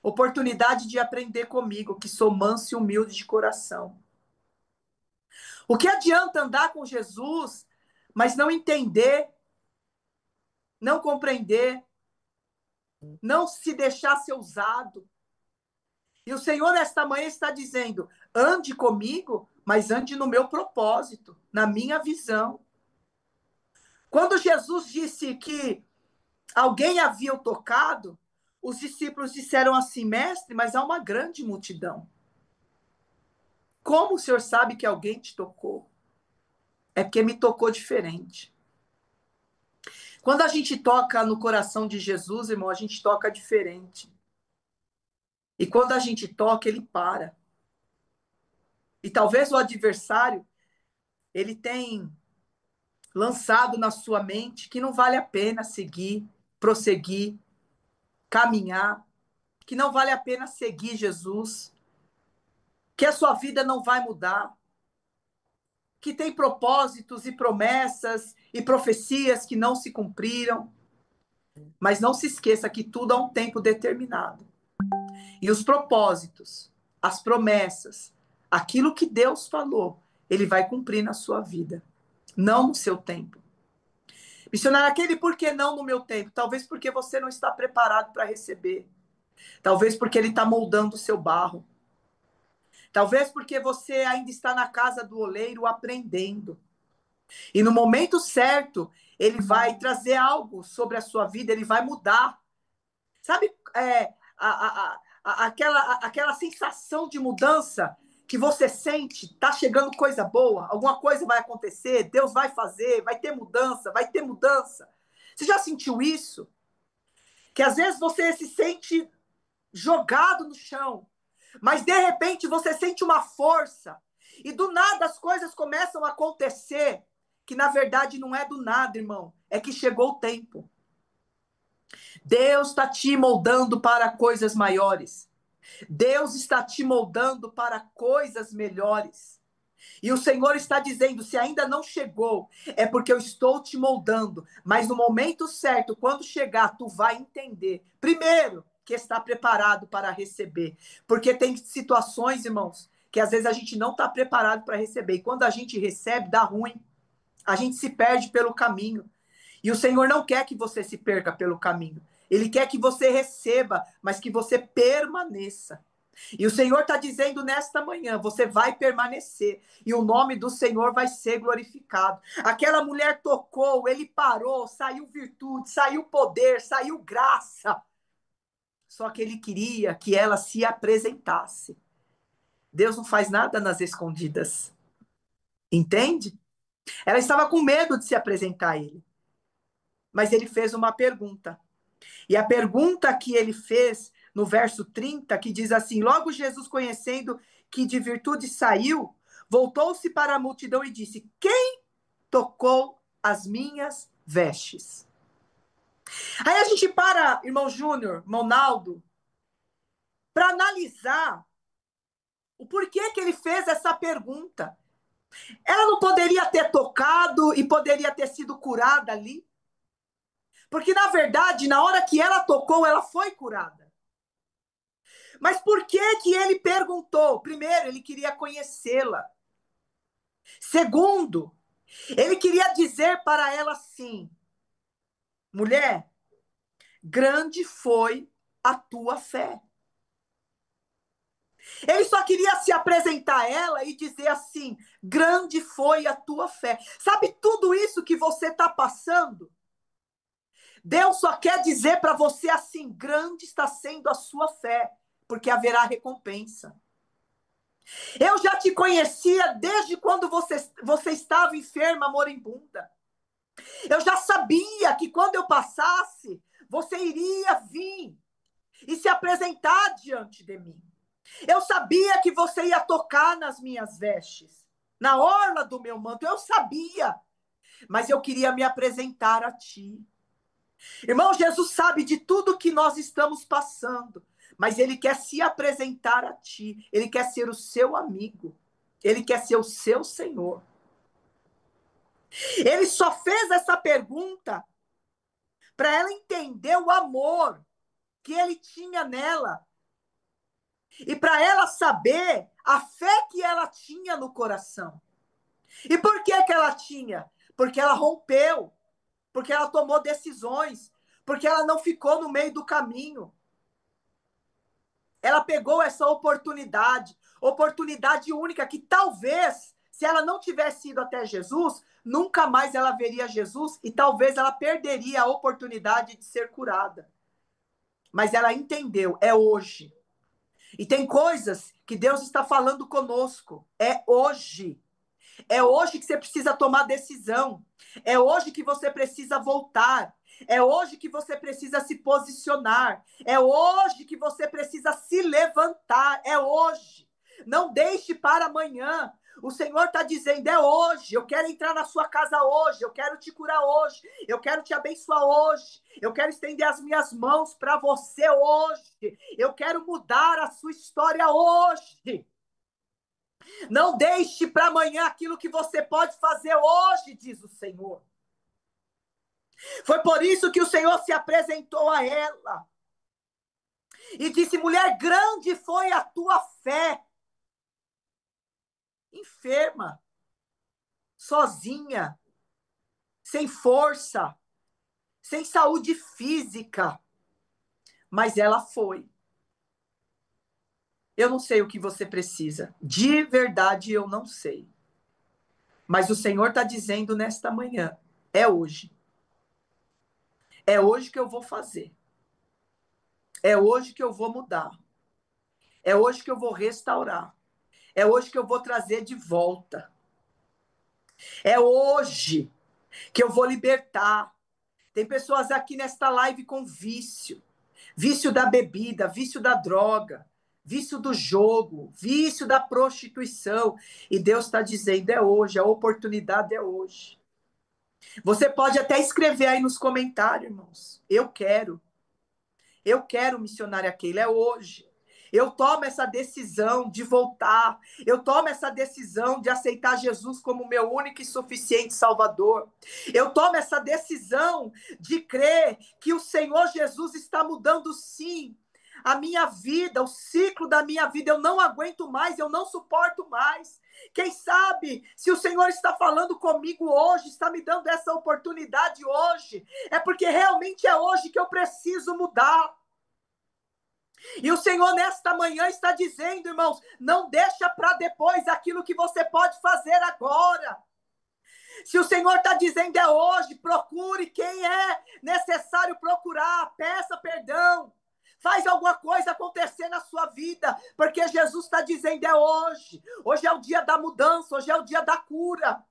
Oportunidade de aprender comigo, que sou manso e humilde de coração. O que adianta andar com Jesus, mas não entender, não compreender, não se deixar ser usado? E o Senhor, nesta manhã, está dizendo, ande comigo, mas ande no meu propósito, na minha visão. Quando Jesus disse que alguém havia o tocado, os discípulos disseram assim, mestre, mas há uma grande multidão. Como o Senhor sabe que alguém te tocou? É porque me tocou diferente. Quando a gente toca no coração de Jesus, irmão, a gente toca diferente. E quando a gente toca, ele para. E talvez o adversário, ele tem lançado na sua mente que não vale a pena seguir, prosseguir, caminhar, que não vale a pena seguir Jesus, que a sua vida não vai mudar, que tem propósitos e promessas e profecias que não se cumpriram. Mas não se esqueça que tudo há um tempo determinado. E os propósitos, as promessas, aquilo que Deus falou, ele vai cumprir na sua vida, não no seu tempo. Missionário, aquele por que não no meu tempo? Talvez porque você não está preparado para receber. Talvez porque ele está moldando o seu barro. Talvez porque você ainda está na casa do oleiro aprendendo. E no momento certo, ele vai trazer algo sobre a sua vida, ele vai mudar. Sabe aquela sensação de mudança que você sente, tá chegando coisa boa, alguma coisa vai acontecer, Deus vai fazer, vai ter mudança, vai ter mudança. Você já sentiu isso? Que às vezes você se sente jogado no chão, mas de repente você sente uma força, e do nada as coisas começam a acontecer, que na verdade não é do nada, irmão, é que chegou o tempo. Deus está te moldando para coisas maiores. Deus está te moldando para coisas melhores. E o Senhor está dizendo, se ainda não chegou, é porque eu estou te moldando. Mas no momento certo, quando chegar, tu vai entender. Primeiro, que está preparado para receber. Porque tem situações, irmãos, que às vezes a gente não está preparado para receber. E quando a gente recebe, dá ruim. A gente se perde pelo caminho. E o Senhor não quer que você se perca pelo caminho. Ele quer que você receba, mas que você permaneça. E o Senhor está dizendo nesta manhã, você vai permanecer. E o nome do Senhor vai ser glorificado. Aquela mulher tocou, ele parou, saiu virtude, saiu poder, saiu graça. Só que ele queria que ela se apresentasse. Deus não faz nada nas escondidas. Entende? Ela estava com medo de se apresentar a ele. Mas ele fez uma pergunta. E a pergunta que ele fez no verso 30, que diz assim: logo Jesus, conhecendo que de virtude saiu, voltou-se para a multidão e disse: quem tocou as minhas vestes? Aí a gente para, irmão Júnior, irmão Naldo, para analisar o porquê que ele fez essa pergunta. Ela não poderia ter tocado e poderia ter sido curada ali? Porque, na verdade, na hora que ela tocou, ela foi curada. Mas por que que ele perguntou? Primeiro, ele queria conhecê-la. Segundo, ele queria dizer para ela assim: mulher, grande foi a tua fé. Ele só queria se apresentar a ela e dizer assim: grande foi a tua fé. Sabe tudo isso que você está passando? Deus só quer dizer para você assim: grande está sendo a sua fé, porque haverá recompensa. Eu já te conhecia desde quando você estava enferma, moribunda. Eu já sabia que quando eu passasse, você iria vir e se apresentar diante de mim. Eu sabia que você ia tocar nas minhas vestes, na orla do meu manto. Eu sabia, mas eu queria me apresentar a ti. Irmão, Jesus sabe de tudo que nós estamos passando, mas ele quer se apresentar a ti. Ele quer ser o seu amigo. Ele quer ser o seu Senhor. Ele só fez essa pergunta para ela entender o amor que ele tinha nela. E para ela saber a fé que ela tinha no coração. E por que que ela tinha? Porque ela rompeu. Porque ela tomou decisões. Porque ela não ficou no meio do caminho. Ela pegou essa oportunidade. Oportunidade única que talvez, se ela não tivesse ido até Jesus, nunca mais ela veria Jesus e talvez ela perderia a oportunidade de ser curada. Mas ela entendeu, é hoje. E tem coisas que Deus está falando conosco. É hoje. É hoje que você precisa tomar decisão. É hoje que você precisa voltar. É hoje que você precisa se posicionar. É hoje que você precisa se levantar. É hoje. Não deixe para amanhã. O Senhor está dizendo, é hoje. Eu quero entrar na sua casa hoje. Eu quero te curar hoje. Eu quero te abençoar hoje. Eu quero estender as minhas mãos para você hoje. Eu quero mudar a sua história hoje. Não deixe para amanhã aquilo que você pode fazer hoje, diz o Senhor. Foi por isso que o Senhor se apresentou a ela e disse, mulher, grande foi a tua fé. Enferma, sozinha, sem força, sem saúde física, mas ela foi. Eu não sei o que você precisa, de verdade eu não sei. Mas o Senhor está dizendo nesta manhã, é hoje. É hoje que eu vou fazer. É hoje que eu vou mudar. É hoje que eu vou restaurar. É hoje que eu vou trazer de volta. É hoje que eu vou libertar. Tem pessoas aqui nesta live com vício. Vício da bebida, vício da droga, vício do jogo, vício da prostituição. E Deus está dizendo, é hoje, a oportunidade é hoje. Você pode até escrever aí nos comentários, irmãos. Eu quero, missionária Keila, é hoje. Eu tomo essa decisão de voltar. Eu tomo essa decisão de aceitar Jesus como meu único e suficiente Salvador. Eu tomo essa decisão de crer que o Senhor Jesus está mudando, sim, a minha vida, o ciclo da minha vida. Eu não aguento mais, eu não suporto mais. Quem sabe, se o Senhor está falando comigo hoje, está me dando essa oportunidade hoje, é porque realmente é hoje que eu preciso mudar. E o Senhor nesta manhã está dizendo, irmãos, não deixa para depois aquilo que você pode fazer agora. Se o Senhor está dizendo é hoje, procure quem é necessário procurar, peça perdão, faz alguma coisa acontecer na sua vida, porque Jesus está dizendo é hoje. Hoje é o dia da mudança, hoje é o dia da cura.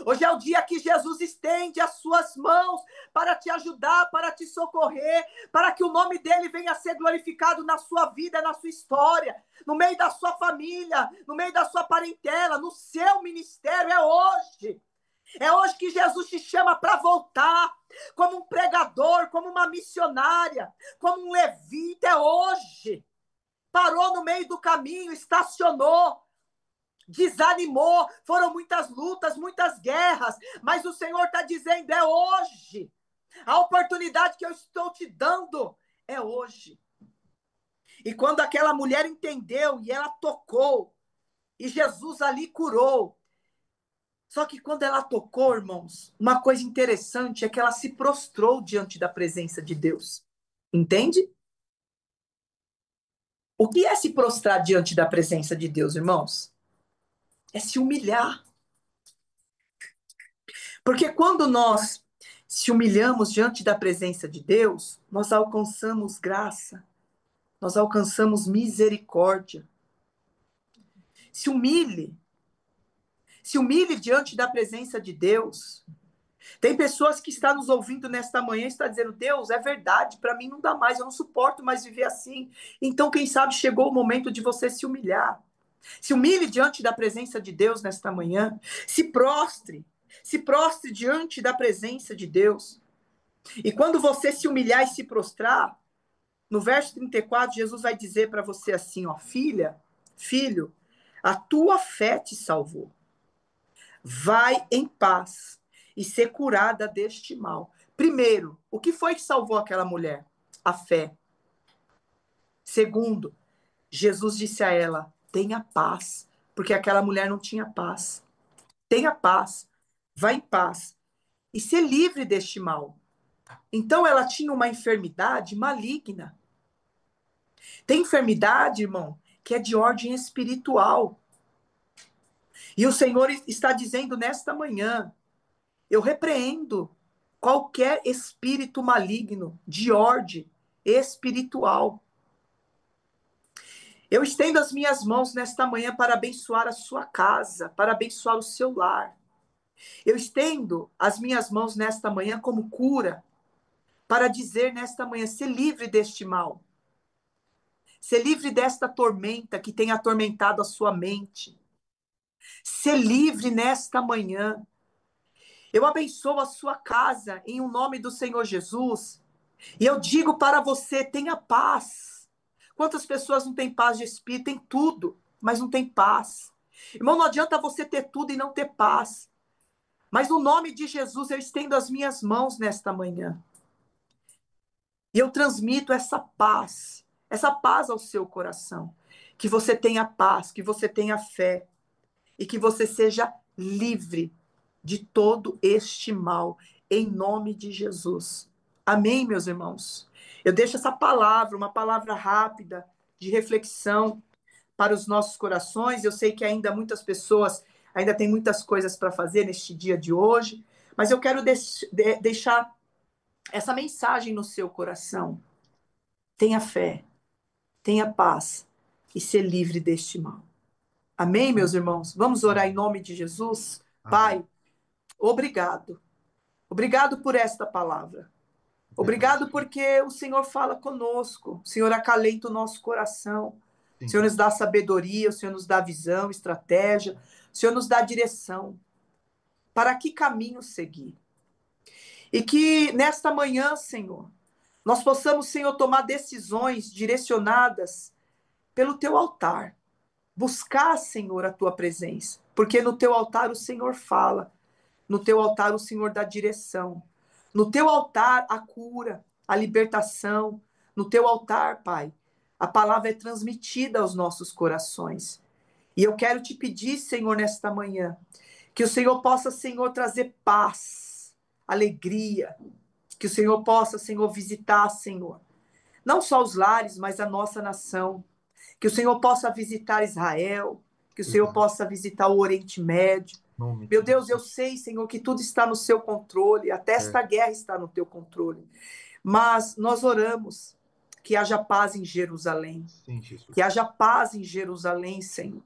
Hoje é o dia que Jesus estende as suas mãos para te ajudar, para te socorrer, para que o nome dele venha a ser glorificado na sua vida, na sua história, no meio da sua família, no meio da sua parentela, no seu ministério. É hoje. É hoje que Jesus te chama para voltar, como um pregador, como uma missionária, como um levita. É hoje. Parou no meio do caminho, estacionou, desanimou, foram muitas lutas, muitas guerras, mas o Senhor está dizendo, é hoje. A oportunidade que eu estou te dando é hoje. E quando aquela mulher entendeu e ela tocou, e Jesus ali curou, só que quando ela tocou, irmãos, uma coisa interessante é que ela se prostrou diante da presença de Deus. Entende? O que é se prostrar diante da presença de Deus, irmãos? É se humilhar. Porque quando nós se humilhamos diante da presença de Deus, nós alcançamos graça, nós alcançamos misericórdia. Se humilhe diante da presença de Deus. Tem pessoas que estão nos ouvindo nesta manhã e estão dizendo, Deus, é verdade, para mim não dá mais, eu não suporto mais viver assim. Então, quem sabe chegou o momento de você se humilhar. Se humilhe diante da presença de Deus nesta manhã. Se prostre diante da presença de Deus. E quando você se humilhar e se prostrar, no verso 34, Jesus vai dizer para você assim, ó, filho, a tua fé te salvou. Vai em paz e ser curada deste mal. Primeiro, o que foi que salvou aquela mulher? A fé. Segundo, Jesus disse a ela, tenha paz, porque aquela mulher não tinha paz. Tenha paz, vá em paz e ser livre deste mal. Então ela tinha uma enfermidade maligna. Tem enfermidade, irmão, que é de ordem espiritual. E o Senhor está dizendo nesta manhã, eu repreendo qualquer espírito maligno de ordem espiritual. Eu estendo as minhas mãos nesta manhã para abençoar a sua casa, para abençoar o seu lar. Eu estendo as minhas mãos nesta manhã como cura, para dizer nesta manhã, ser livre deste mal. Ser livre desta tormenta que tem atormentado a sua mente. Ser livre nesta manhã. Eu abençoo a sua casa em o nome do Senhor Jesus. E eu digo para você, tenha paz. Quantas pessoas não têm paz de espírito? Tem tudo, mas não tem paz. Irmão, não adianta você ter tudo e não ter paz. Mas no nome de Jesus eu estendo as minhas mãos nesta manhã. E eu transmito essa paz ao seu coração. Que você tenha paz, que você tenha fé. E que você seja livre de todo este mal, em nome de Jesus. Amém, meus irmãos? Eu deixo essa palavra, uma palavra rápida, de reflexão para os nossos corações. Eu sei que ainda muitas pessoas, ainda tem muitas coisas para fazer neste dia de hoje, mas eu quero deixar essa mensagem no seu coração. Tenha fé, tenha paz e ser livre deste mal. Amém, meus irmãos? Vamos orar em nome de Jesus? Amém. Pai, obrigado. Obrigado por esta palavra. Obrigado porque o Senhor fala conosco. O Senhor acalenta o nosso coração. Sim. O Senhor nos dá sabedoria, o Senhor nos dá visão, estratégia. O Senhor nos dá direção. Para que caminho seguir? E que nesta manhã, Senhor, nós possamos, Senhor, tomar decisões direcionadas pelo teu altar. Buscar, Senhor, a tua presença. Porque no teu altar o Senhor fala. No teu altar o Senhor dá direção. No teu altar a cura, a libertação. No teu altar, Pai, a palavra é transmitida aos nossos corações. E eu quero te pedir, Senhor, nesta manhã, que o Senhor possa, Senhor, trazer paz, alegria. Que o Senhor possa, Senhor, visitar, Senhor, não só os lares, mas a nossa nação. Que o Senhor possa visitar Israel, que o Senhor possa visitar o Oriente Médio. Meu Deus, eu sei, Senhor, que tudo está no seu controle, até esta guerra está no teu controle. Mas nós oramos que haja paz em Jerusalém. Sim, Jesus. Que haja paz em Jerusalém, Senhor.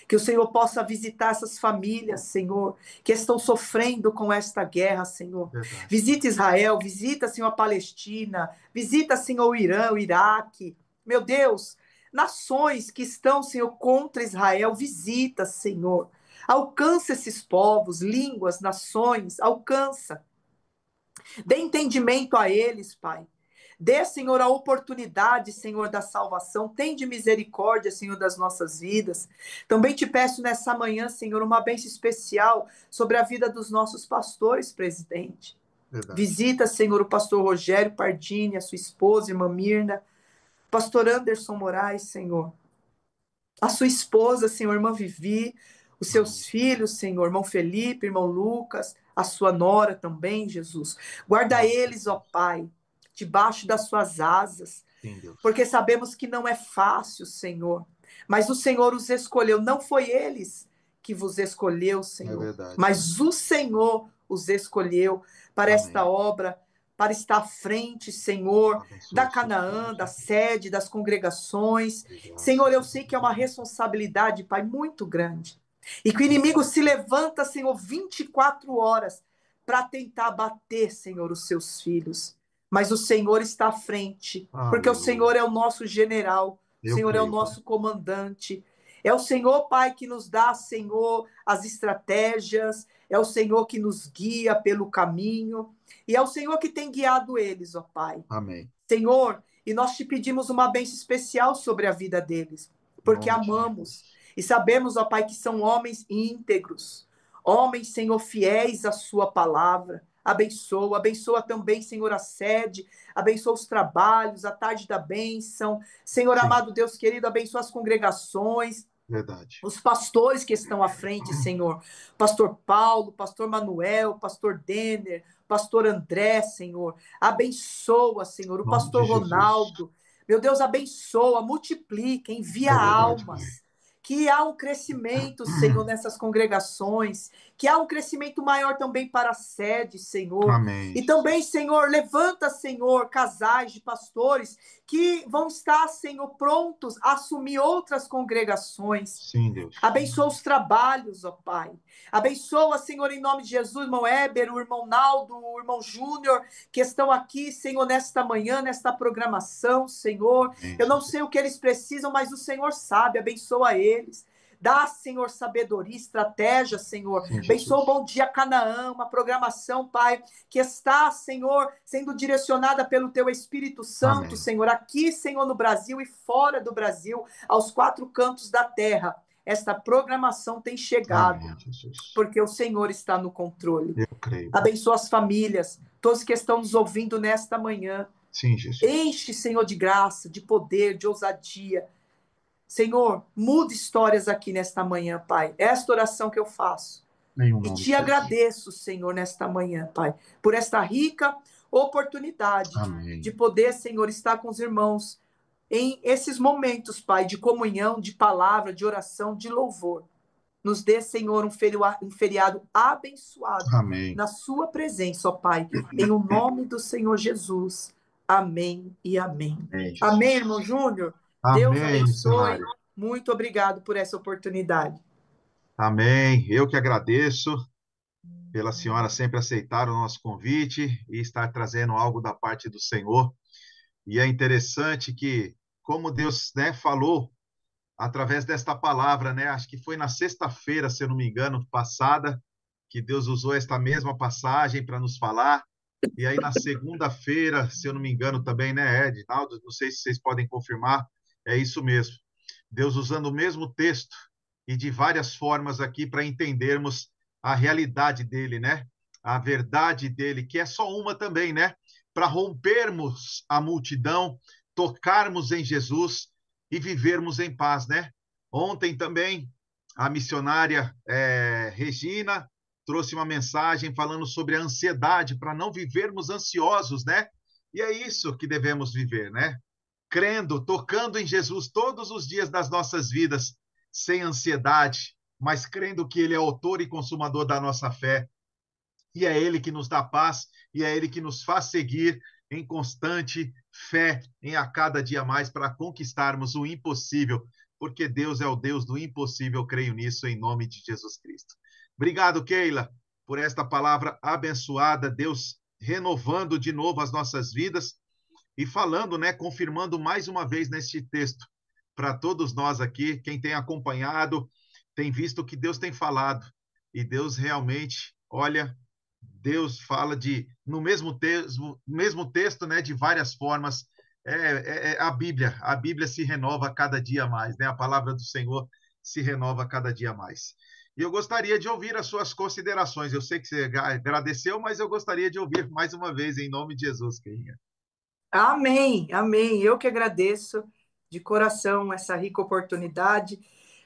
Que o Senhor possa visitar essas famílias, Senhor, que estão sofrendo com esta guerra, Senhor. Verdade. Visita Israel, visita, Senhor, a Palestina, visita, Senhor, o Irã, o Iraque. Meu Deus, nações que estão, Senhor, contra Israel, visita, Senhor. Alcança esses povos, línguas, nações, alcança. Dê entendimento a eles, Pai. Dê, Senhor, a oportunidade, Senhor, da salvação. Tende misericórdia, Senhor, das nossas vidas. Também te peço nessa manhã, Senhor, uma bênção especial sobre a vida dos nossos pastores, presidente. Verdade. Visita, Senhor, o pastor Rogério Pardini, a sua esposa, irmã Mirna, pastor Anderson Moraes, Senhor. A sua esposa, Senhor, irmã Vivi, os seus filhos, Senhor, irmão Felipe, irmão Lucas, a sua nora também, Jesus. Guarda eles, ó Pai, debaixo das suas asas, Sim, Deus. porque sabemos que não é fácil, Senhor, mas o Senhor os escolheu, não foi eles que vos escolheu, Senhor, É verdade. mas o Senhor os escolheu para Amém. esta obra, para estar à frente, Senhor, Abençoe da o Canaã, Senhor. da sede, das congregações. Obrigado. Senhor, eu sei que é uma responsabilidade, Pai, muito grande. E que o inimigo se levanta, Senhor, 24 horas para tentar bater, Senhor, os seus filhos. Mas o Senhor está à frente, porque o Aleluia. Senhor é o nosso general, o Eu Senhor é o creio, nosso comandante. É o Senhor, Pai, que nos dá, Senhor, as estratégias, é o Senhor que nos guia pelo caminho, e é o Senhor que tem guiado eles, ó Pai. Amém. Senhor, e nós te pedimos uma bênção especial sobre a vida deles, porque Em nome de amamos Jesus. e sabemos, ó Pai, que são homens íntegros, homens, Senhor, fiéis à sua palavra. Abençoa, abençoa também, Senhor, a sede, abençoa os trabalhos, a tarde da bênção. Senhor, Sim. amado Deus querido, abençoa as congregações, Verdade. os pastores que estão à frente, Senhor. Pastor Paulo, pastor Manuel, pastor Denner, pastor André, Senhor. Abençoa, Senhor. O Em nome pastor de Jesus. Ronaldo. Meu Deus, abençoa, multiplica, envia É verdade, almas. Que há um crescimento, Senhor, nessas congregações. Que há um crescimento maior também para a sede, Senhor. Amém. E também, Senhor, levanta, Senhor, casais de pastores que vão estar, Senhor, prontos a assumir outras congregações. Sim, Deus. Abençoa os trabalhos, ó Pai. Abençoa, Senhor, em nome de Jesus, o irmão Éber, o irmão Naldo, o irmão Júnior, que estão aqui, Senhor, nesta manhã, nesta programação, Senhor. Amém, Eu não Jesus. sei o que eles precisam, mas o Senhor sabe. Abençoa eles. Dá, Senhor, sabedoria, estratégia, Senhor. Sim, Abençoa o Jesus. Bom Dia Canaã, uma programação, Pai, que está, Senhor, sendo direcionada pelo Teu Espírito Santo, Amém. Senhor, aqui, Senhor, no Brasil e fora do Brasil, aos 4 cantos da terra. Esta programação tem chegado, Amém, Jesus. porque o Senhor está no controle. Eu creio. Abençoa as famílias, todos que estão nos ouvindo nesta manhã. Sim, Jesus. Enche, Senhor, de graça, de poder, de ousadia. Senhor, muda histórias aqui nesta manhã, Pai. Esta oração que eu faço. Em o E nome te de Jesus. agradeço, Senhor, nesta manhã, Pai, por esta rica oportunidade Amém. de poder, Senhor, estar com os irmãos em esses momentos, Pai, de comunhão, de palavra, de oração, de louvor. Nos dê, Senhor, um feriado abençoado Amém. na sua presença, ó Pai, em o nome do Senhor Jesus. Amém e amém. Amém, Jesus. Amém, irmão Júnior? Deus Amém, abençoe. missionário. Muito obrigado por essa oportunidade. Amém. Eu que agradeço pela senhora sempre aceitar o nosso convite e estar trazendo algo da parte do Senhor. E é interessante que, como Deus, né, falou através desta palavra, né? Acho que foi na sexta-feira, se eu não me engano, passada, que Deus usou esta mesma passagem para nos falar. E aí na segunda-feira, se eu não me engano também, né, Edinaldo? Não sei se vocês podem confirmar, é isso mesmo. Deus usando o mesmo texto e de várias formas aqui para entendermos a realidade dele, né? A verdade dele, que é só uma também, né? Para rompermos a multidão, tocarmos em Jesus e vivermos em paz, né? Ontem também a missionária Regina trouxe uma mensagem falando sobre a ansiedade, para não vivermos ansiosos, né? E é isso que devemos viver, né? Crendo, tocando em Jesus todos os dias das nossas vidas, sem ansiedade, mas crendo que Ele é autor e consumador da nossa fé. E é Ele que nos dá paz, e é Ele que nos faz seguir em constante fé, em a cada dia mais, para conquistarmos o impossível, porque Deus é o Deus do impossível, eu creio nisso, em nome de Jesus Cristo. Obrigado, Keila, por esta palavra abençoada, Deus renovando de novo as nossas vidas e falando, né, confirmando mais uma vez neste texto, para todos nós aqui, quem tem acompanhado, tem visto que Deus tem falado, e Deus realmente, olha, Deus fala no mesmo texto, né, de várias formas. É a Bíblia se renova a cada dia mais, né? A palavra do Senhor se renova a cada dia mais. E eu gostaria de ouvir as suas considerações. Eu sei que você agradeceu, mas eu gostaria de ouvir mais uma vez, em nome de Jesus, Keinha. Amém, amém. Eu que agradeço de coração essa rica oportunidade.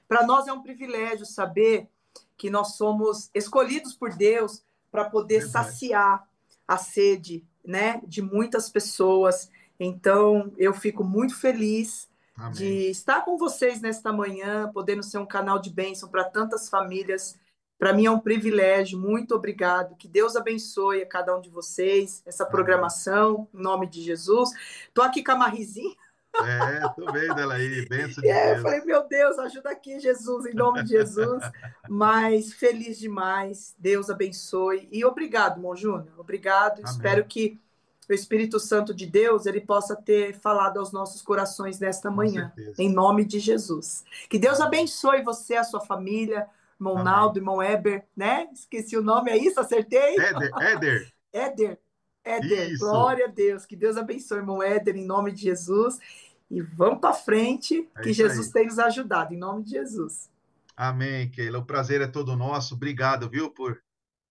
Para nós é um privilégio saber que nós somos escolhidos por Deus para poder Verdade. saciar a sede, né, de muitas pessoas. Então, eu fico muito feliz Amém. de estar com vocês nesta manhã, podendo ser um canal de bênção para tantas famílias. Para mim é um privilégio, muito obrigado. Que Deus abençoe a cada um de vocês, essa Amém. programação, em nome de Jesus. Estou aqui com a Marizinha. Tô vendo ela aí, bênção E de aí eu Deus. falei, meu Deus, ajuda aqui, Jesus, em nome de Jesus. Mas feliz demais, Deus abençoe. E obrigado, irmão Júnior, obrigado. Espero Amém. que o Espírito Santo de Deus ele possa ter falado aos nossos corações nesta Com manhã, certeza. em nome de Jesus. Que Deus Amém. abençoe você, a sua família, irmão Amém. Naldo, irmão Eber, né? Esqueci o nome, é isso? Acertei? Éder. Éder, Éder, Isso. glória a Deus. Que Deus abençoe, irmão Éder, em nome de Jesus. E vamos para frente, É que isso Jesus aí. tem nos ajudado, em nome de Jesus. Amém, Keila. O prazer é todo nosso. Obrigado, viu, por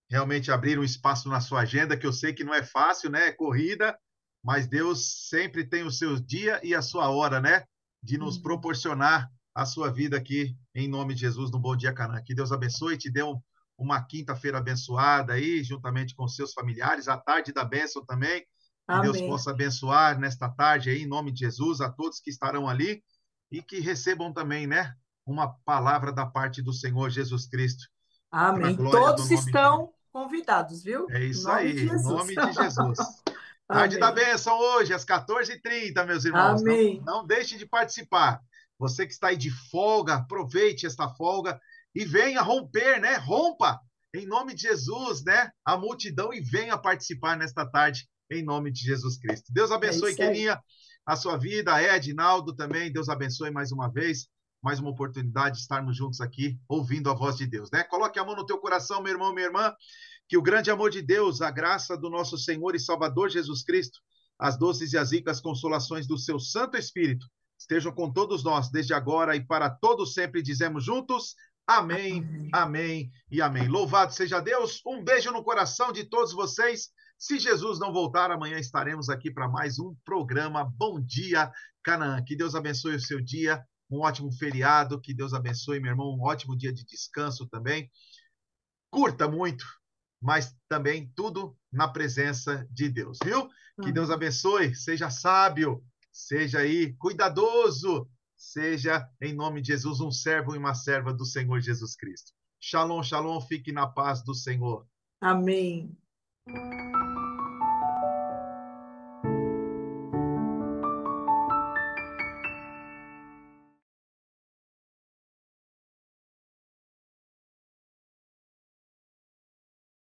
realmente abrir um espaço na sua agenda, que eu sei que não é fácil, né? É corrida, mas Deus sempre tem o seu dia e a sua hora, né? De nos proporcionar a sua vida aqui, em nome de Jesus, no Bom Dia Canaã. Que Deus abençoe e te dê uma quinta-feira abençoada aí, juntamente com seus familiares, a tarde da bênção também. Que Deus Amém. possa abençoar nesta tarde aí, em nome de Jesus, a todos que estarão ali e que recebam também, né? Uma palavra da parte do Senhor Jesus Cristo, para a Amém. glória do Todos nome dele. estão convidados, viu? É Em isso nome de aí, em Jesus. nome de Jesus. Tarde da Amém. bênção hoje, às 14h30, meus irmãos. Não, Amém. não deixe de participar. Você que está aí de folga, aproveite esta folga e venha romper, né? Rompa, em nome de Jesus, né? A multidão e venha participar nesta tarde, em nome de Jesus Cristo. Deus É abençoe, isso aí. Kelinha, a sua vida, Edinaldo também. Deus abençoe mais uma vez, mais uma oportunidade de estarmos juntos aqui, ouvindo a voz de Deus, né? Coloque a mão no teu coração, meu irmão, minha irmã. Que o grande amor de Deus, a graça do nosso Senhor e Salvador Jesus Cristo, as doces e as ricas consolações do seu Santo Espírito estejam com todos nós, desde agora e para todos sempre. Dizemos juntos, amém, amém e amém. Louvado seja Deus, um beijo no coração de todos vocês. Se Jesus não voltar, amanhã estaremos aqui para mais um programa Bom Dia Canaã. Que Deus abençoe o seu dia, um ótimo feriado, que Deus abençoe, meu irmão, um ótimo dia de descanso também. Curta muito, mas também tudo na presença de Deus, viu? Que Deus abençoe, seja sábio, seja aí cuidadoso, seja, em nome de Jesus, um servo e uma serva do Senhor Jesus Cristo. Shalom, shalom, fique na paz do Senhor. Amém.